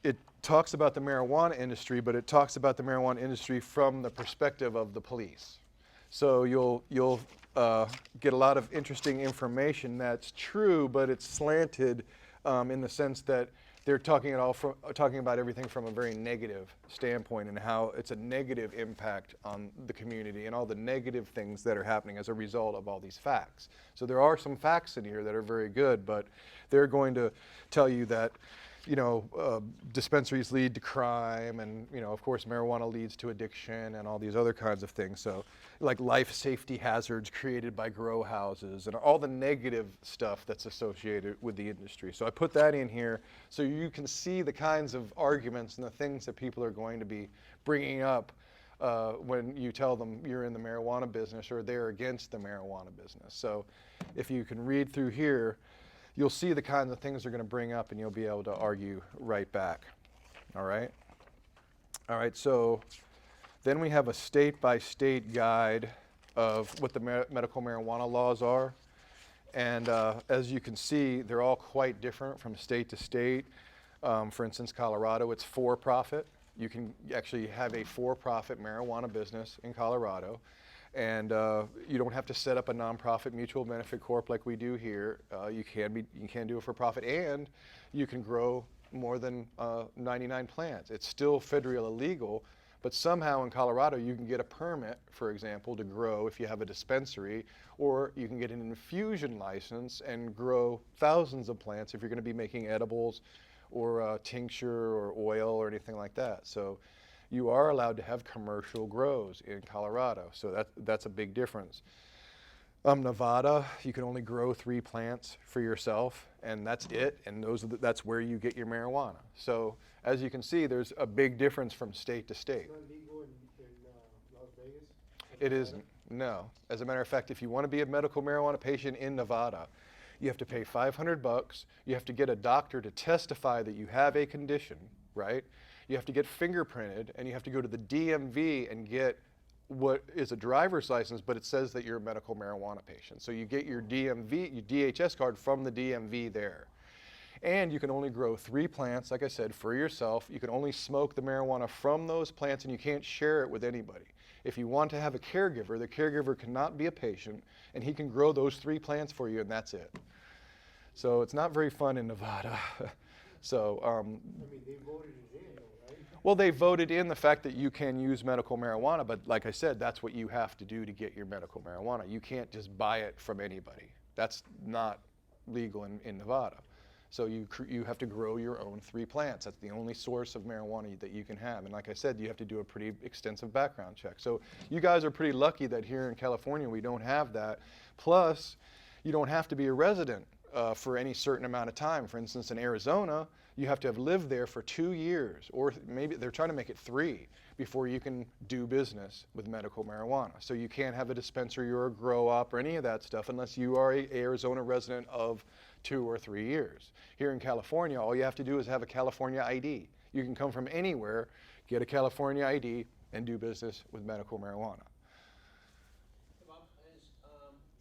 it talks about the marijuana industry, but it talks about the marijuana industry from the perspective of the police. So you'll get a lot of interesting information that's true, but it's slanted in the sense that they're talking about everything from a very negative standpoint and how it's a negative impact on the community and all the negative things that are happening as a result of all these facts. So there are some facts in here that are very good, but they're going to tell you that dispensaries lead to crime, and of course marijuana leads to addiction and all these other kinds of things. So like life safety hazards created by grow houses and all the negative stuff that's associated with the industry. So I put that in here so you can see the kinds of arguments and the things that people are going to be bringing up when you tell them you're in the marijuana business or they're against the marijuana business. So if you can read through here, you'll see the kinds of things they're going to bring up, and you'll be able to argue right back. All right? All right, so then we have a state-by-state guide of what the medical marijuana laws are. And as you can see, they're all quite different from state to state. For instance, Colorado, it's for-profit. You can actually have a for-profit marijuana business in Colorado. And you don't have to set up a nonprofit mutual benefit corp like we do here. You can do it for profit, and you can grow more than 99 plants. It's still federally illegal, but somehow in Colorado you can get a permit, for example, to grow if you have a dispensary, or you can get an infusion license and grow thousands of plants if you're going to be making edibles or tincture or oil or anything like that. So you are allowed to have commercial grows in Colorado, so that's a big difference. Nevada, you can only grow 3 plants for yourself, and that's it, and that's where you get your marijuana. So as you can see, there's a big difference from state to state. It's not legal in Las Vegas? It isn't, no. As a matter of fact, if you want to be a medical marijuana patient in Nevada, you have to pay $500, you have to get a doctor to testify that you have a condition, right? You have to get fingerprinted, and you have to go to the DMV and get what is a driver's license, but it says that you're a medical marijuana patient. So you get your DMV, your DHS card from the DMV there. And you can only grow 3 plants, like I said, for yourself. You can only smoke the marijuana from those plants, and you can't share it with anybody. If you want to have a caregiver, the caregiver cannot be a patient, and he can grow those 3 plants for you, and that's it. So it's not very fun in Nevada. So, I mean, they voted it in, though, right? well, they voted in the fact that you can use medical marijuana, but like I said, that's what you have to do to get your medical marijuana. You can't just buy it from anybody. That's not legal in Nevada. So you have to grow your own 3 plants. That's the only source of marijuana that you can have. And like I said, you have to do a pretty extensive background check. So you guys are pretty lucky that here in California we don't have that. Plus, you don't have to be a resident for any certain amount of time. For instance, in Arizona, you have to have lived there for 2 years, or maybe they're trying to make it 3 before you can do business with medical marijuana. So you can't have a dispensary or a grow op or any of that stuff unless you are an Arizona resident of 2 or 3 years. Here in California, all you have to do is have a California ID. You can come from anywhere, get a California ID, and do business with medical marijuana. Bob, is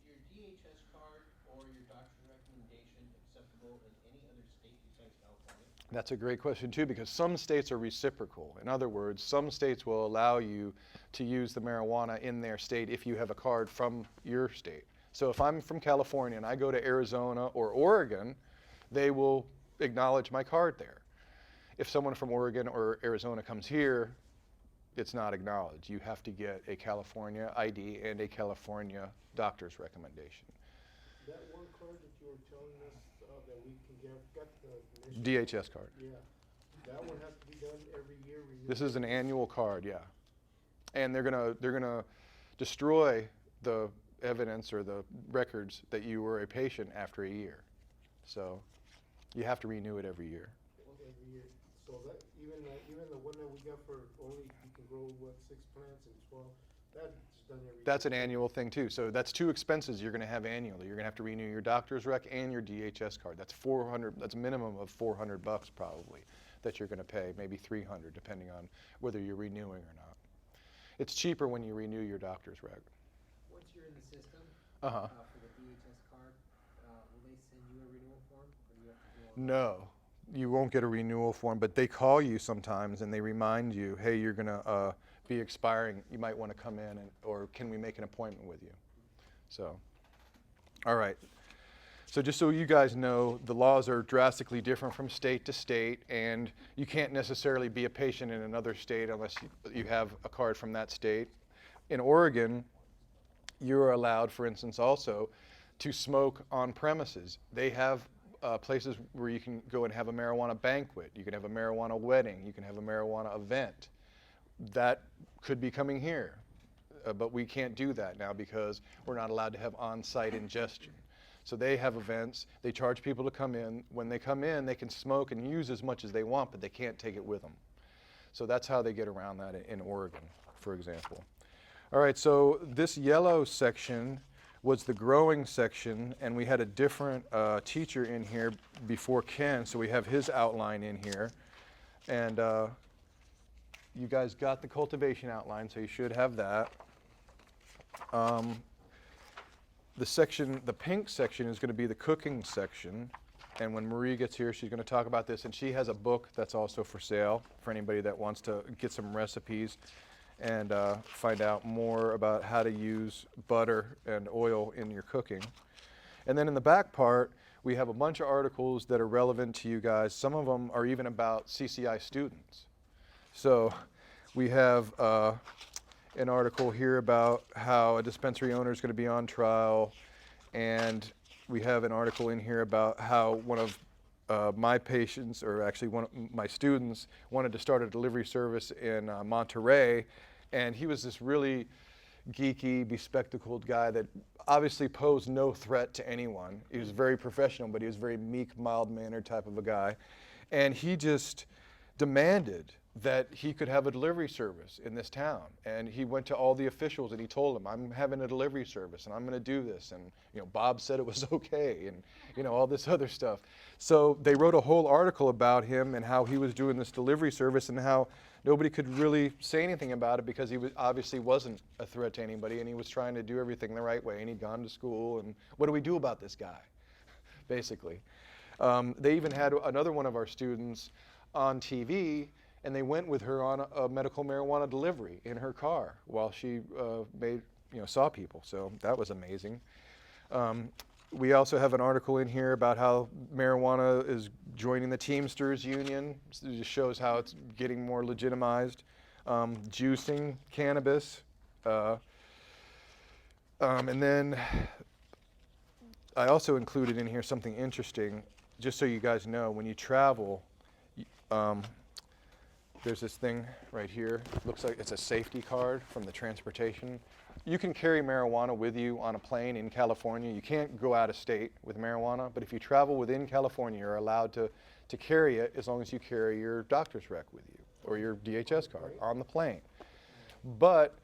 your DHS card or your doctor's recommendation acceptable in any other state besides California? That's a great question too, because some states are reciprocal. In other words, some states will allow you to use the marijuana in their state if you have a card from your state. So if I'm from California and I go to Arizona or Oregon, they will acknowledge my card there. If someone from Oregon or Arizona comes here, it's not acknowledged. You have to get a California ID and a California doctor's recommendation. That one card that you were telling us that we can get the initial. DHS card. Yeah, that one has to be done every year. renewed? This is an annual card, yeah. And they're gonna destroy the evidence or the records that you were a patient after a year. So you have to renew it every year. Every year. So that, even the one that we got for only, you can grow, what, 6 plants and 12, that's done every year. That's an annual thing too. So that's 2 expenses you're gonna have annually. You're gonna have to renew your doctor's rec and your DHS card. That's that's a minimum of $400 probably that you're gonna pay, maybe $300 depending on whether you're renewing or not. It's cheaper when you renew your doctor's rec. Once you're in the system, Uh-huh. for the DHS card, will they send you a renewal form, or you have to do all that? No, you won't get a renewal form, but they call you sometimes and they remind you, hey, you're gonna be expiring. You might want to come in, or can we make an appointment with you? So, all right. So just so you guys know, the laws are drastically different from state to state, and you can't necessarily be a patient in another state unless you have a card from that state. In Oregon, you're allowed, for instance, also to smoke on premises. They have places where you can go and have a marijuana banquet. You can have a marijuana wedding. You can have a marijuana event. That could be coming here, but we can't do that now because we're not allowed to have on-site ingestion. So they have events. They charge people to come in. When they come in, they can smoke and use as much as they want, but they can't take it with them. So that's how they get around that in Oregon, for example. All right, so this yellow section was the growing section, and we had a different teacher in here before Ken, so we have his outline in here. And you guys got the cultivation outline, so you should have that. the pink section is going to be the cooking section. And when Marie gets here, she's going to talk about this. And she has a book that's also for sale for anybody that wants to get some recipes and find out more about how to use butter and oil in your cooking. And then in the back part, we have a bunch of articles that are relevant to you guys. Some of them are even about CCI students. So we have an article here about how a dispensary owner is going to be on trial, and we have an article in here about how one of my patients, or actually one of my students, wanted to start a delivery service in Monterey, and he was this really geeky, bespectacled guy that obviously posed no threat to anyone. He was very professional, but he was very meek, mild-mannered type of a guy, and he just demanded that he could have a delivery service in this town. And he went to all the officials and he told them, I'm having a delivery service and I'm gonna do this. And Bob said it was okay, and all this other stuff. So they wrote a whole article about him and how he was doing this delivery service and how nobody could really say anything about it because he obviously wasn't a threat to anybody and he was trying to do everything the right way and he'd gone to school, and what do we do about this guy, basically. They even had another one of our students on TV, and they went with her on a medical marijuana delivery in her car while she saw people. So that was amazing. We also have an article in here about how marijuana is joining the Teamsters Union. It just shows how it's getting more legitimized. Juicing cannabis. And then I also included in here something interesting, just so you guys know, when you travel, there's this thing right here. Looks like it's a safety card from the transportation. You can carry marijuana with you on a plane in California. You can't go out of state with marijuana, but if you travel within California, you're allowed to carry it as long as you carry your doctor's rec with you or your DHS card on the plane. But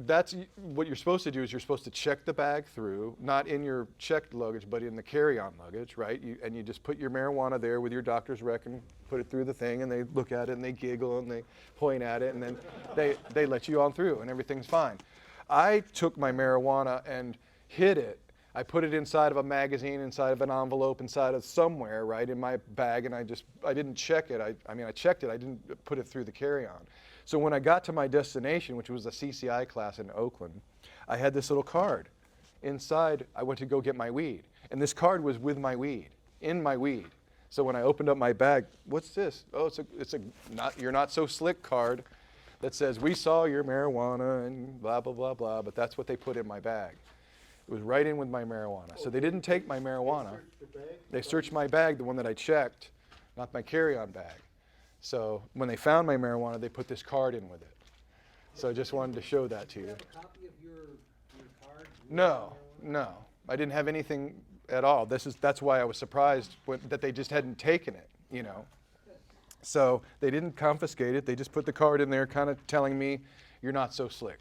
that's what you're supposed to do, is you're supposed to check the bag through, not in your checked luggage, but in the carry-on luggage, right? And you just put your marijuana there with your doctor's rec and put it through the thing, and they look at it and they giggle and they point at it, and then they let you on through and everything's fine. I took my marijuana and hid it. I put it inside of a magazine, inside of an envelope, inside of somewhere, right, in my bag, and I didn't check it. I checked it, I didn't put it through the carry-on. So when I got to my destination, which was a CCI class in Oakland, I had this little card. Inside, I went to go get my weed. And this card was with my weed, in my weed. So when I opened up my bag, what's this? Oh, it's a you're not so slick card that says, we saw your marijuana and blah, blah, blah, blah. But that's what they put in my bag. It was right in with my marijuana. So they didn't take my marijuana. They searched my bag, the one that I checked, not my carry-on bag. So when they found my marijuana, they put this card in with it. So I just wanted to show that to Do you you. have a copy of your card? No. I didn't have anything at all. That's why I was surprised that they just hadn't taken it, So they didn't confiscate it. They just put the card in there kind of telling me, you're not so slick.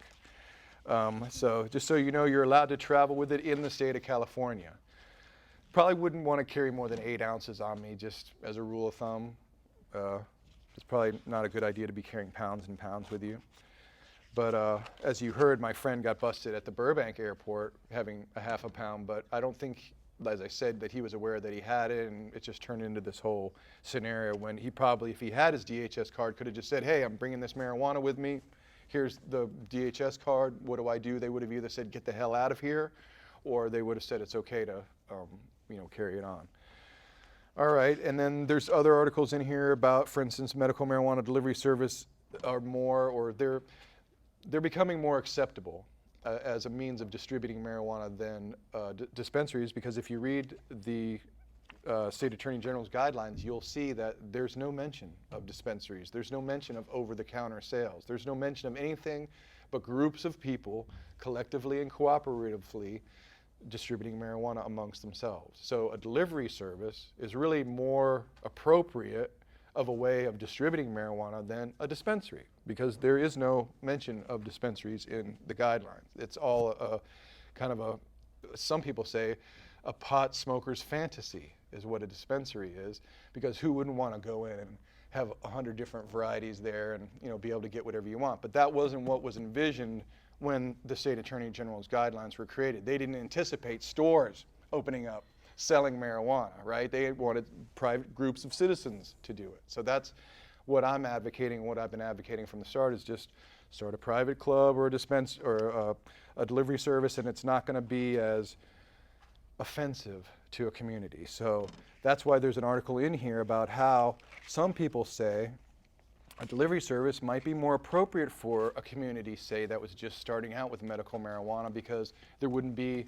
So just so you know, you're allowed to travel with it in the state of California. Probably wouldn't want to carry more than 8 ounces on me, just as a rule of thumb. It's probably not a good idea to be carrying pounds and pounds with you. But as you heard, my friend got busted at the Burbank airport having a half a pound, but I don't think, as I said, that he was aware that he had it, and it just turned into this whole scenario when he probably, if he had his DHS card, could have just said, hey, I'm bringing this marijuana with me. Here's the DHS card. What do I do? They would have either said, get the hell out of here, or they would have said it's okay to carry it on. All right, and then there's other articles in here about, for instance, medical marijuana delivery service they're becoming more acceptable as a means of distributing marijuana than dispensaries, because if you read the State Attorney General's guidelines, you'll see that there's no mention of dispensaries. There's no mention of over-the-counter sales. There's no mention of anything but groups of people collectively and cooperatively distributing marijuana amongst themselves. So a delivery service is really more appropriate of a way of distributing marijuana than a dispensary, because there is no mention of dispensaries in the guidelines. It's all some people say, a pot smoker's fantasy is what a dispensary is, because who wouldn't want to go in and have 100 different varieties there and be able to get whatever you want. But that wasn't what was envisioned when the state attorney general's guidelines were created. They didn't anticipate stores opening up, selling marijuana, right? They wanted private groups of citizens to do it. So that's what I'm advocating, what I've been advocating from the start, is just start a private club or a delivery service, and it's not going to be as offensive to a community. So that's why there's an article in here about how some people say a delivery service might be more appropriate for a community, say, that was just starting out with medical marijuana, because there wouldn't be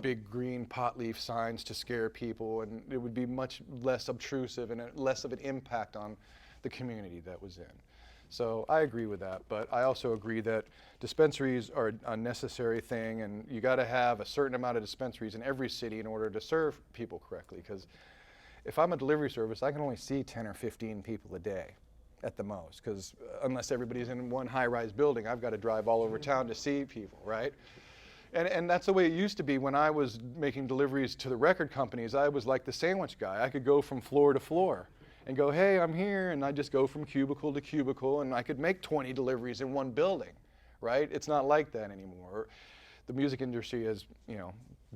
big green pot leaf signs to scare people, and it would be much less obtrusive and less of an impact on the community that was in. So I agree with that, but I also agree that dispensaries are a necessary thing, and you got to have a certain amount of dispensaries in every city in order to serve people correctly, because if I'm a delivery service, I can only see 10 or 15 people a day at the most, because unless everybody's in one high-rise building, I've got to drive all over town to see people, right? And that's the way it used to be when I was making deliveries to the record companies. I was like the sandwich guy. I could go from floor to floor and go, hey, I'm here, and I just go from cubicle to cubicle, and I could make 20 deliveries in one building, right? It's not like that anymore. The music industry has,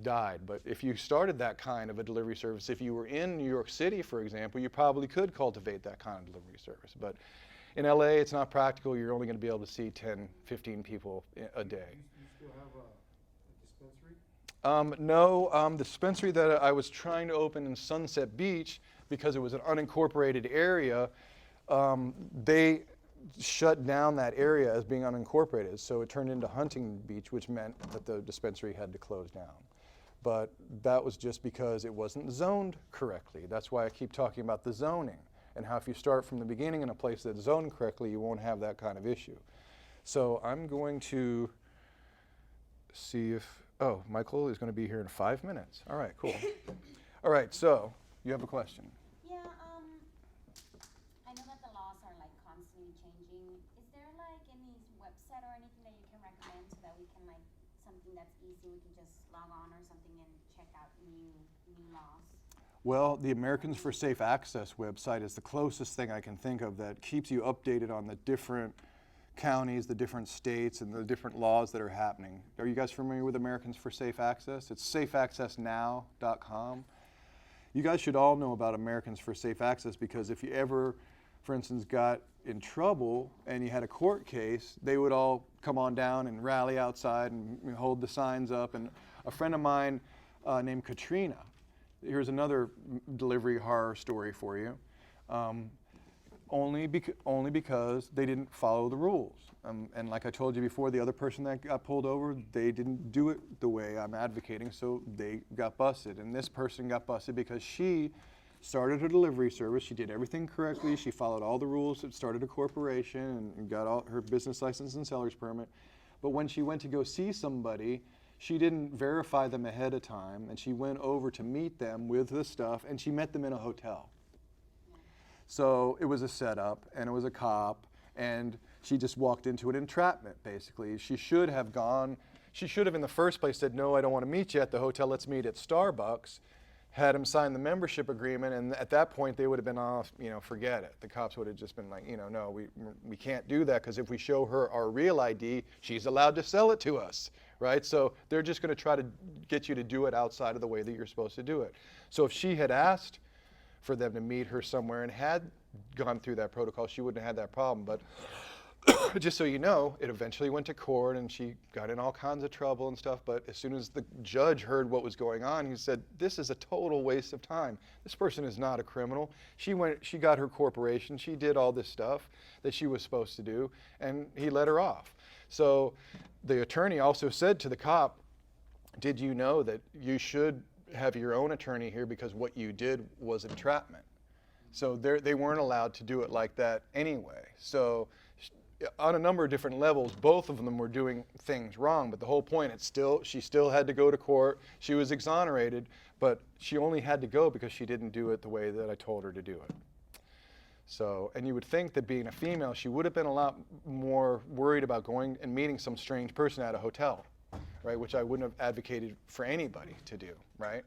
died, but if you started that kind of a delivery service, if you were in New York City, for example, you probably could cultivate that kind of delivery service. But in LA, it's not practical. You're only going to be able to see 10, 15 people a day. You still have a dispensary? No, the dispensary that I was trying to open in Sunset Beach, because it was an unincorporated area, they shut down that area as being unincorporated. So it turned into Huntington Beach, which meant that the dispensary had to close down. But that was just because it wasn't zoned correctly. That's why I keep talking about the zoning, and how if you start from the beginning in a place that's zoned correctly, you won't have that kind of issue. So I'm going to see if, oh, Michael is going to be here in 5 minutes. All right, cool. All right, so you have a question. Yeah, I know that the laws are like constantly changing. Is there like any website or anything that you can recommend so that we can like something that's easy, we can just log on or something and check out new laws? Well, the Americans for Safe Access website is the closest thing I can think of that keeps you updated on the different counties, the different states, and the different laws that are happening. Are you guys familiar with Americans for Safe Access? It's safeaccessnow.com. You guys should all know about Americans for Safe Access, because if you ever, for instance, got in trouble and you had a court case, they would all come on down and rally outside and hold the signs up. And a friend of mine named Katrina, here's another delivery horror story for you. Only because they didn't follow the rules. And like I told you before, the other person that got pulled over, they didn't do it the way I'm advocating, so they got busted. And this person got busted because she started a delivery service. She did everything correctly. She followed all the rules. It started a corporation and got all her business license and seller's permit. But when she went to go see somebody, she didn't verify them ahead of time, and she went over to meet them with the stuff, and she met them in a hotel. So it was a setup, and it was a cop, and she just walked into an entrapment, basically. She should have in the first place said, no, I don't want to meet you at the hotel, let's meet at Starbucks, had him sign the membership agreement, and at that point they would have been off, forget it. The cops would have just been like, no, we can't do that, because if we show her our real ID, she's allowed to sell it to us, right? So they're just going to try to get you to do it outside of the way that you're supposed to do it. So if she had asked for them to meet her somewhere and had gone through that protocol, she wouldn't have had that problem. But just so you know, it eventually went to court, and she got in all kinds of trouble and stuff. But as soon as the judge heard what was going on, he said, this is a total waste of time. This person is not a criminal. She got her corporation, she did all this stuff that she was supposed to do, and he let her off. So the attorney also said to the cop, did you know that you should have your own attorney here, because what you did was entrapment? So they weren't allowed to do it like that anyway. So on a number of different levels, both of them were doing things wrong, but the whole point, she still had to go to court. She was exonerated, but she only had to go because she didn't do it the way that I told her to do it. So, and you would think that being a female, she would have been a lot more worried about going and meeting some strange person at a hotel, right? Which I wouldn't have advocated for anybody to do, right?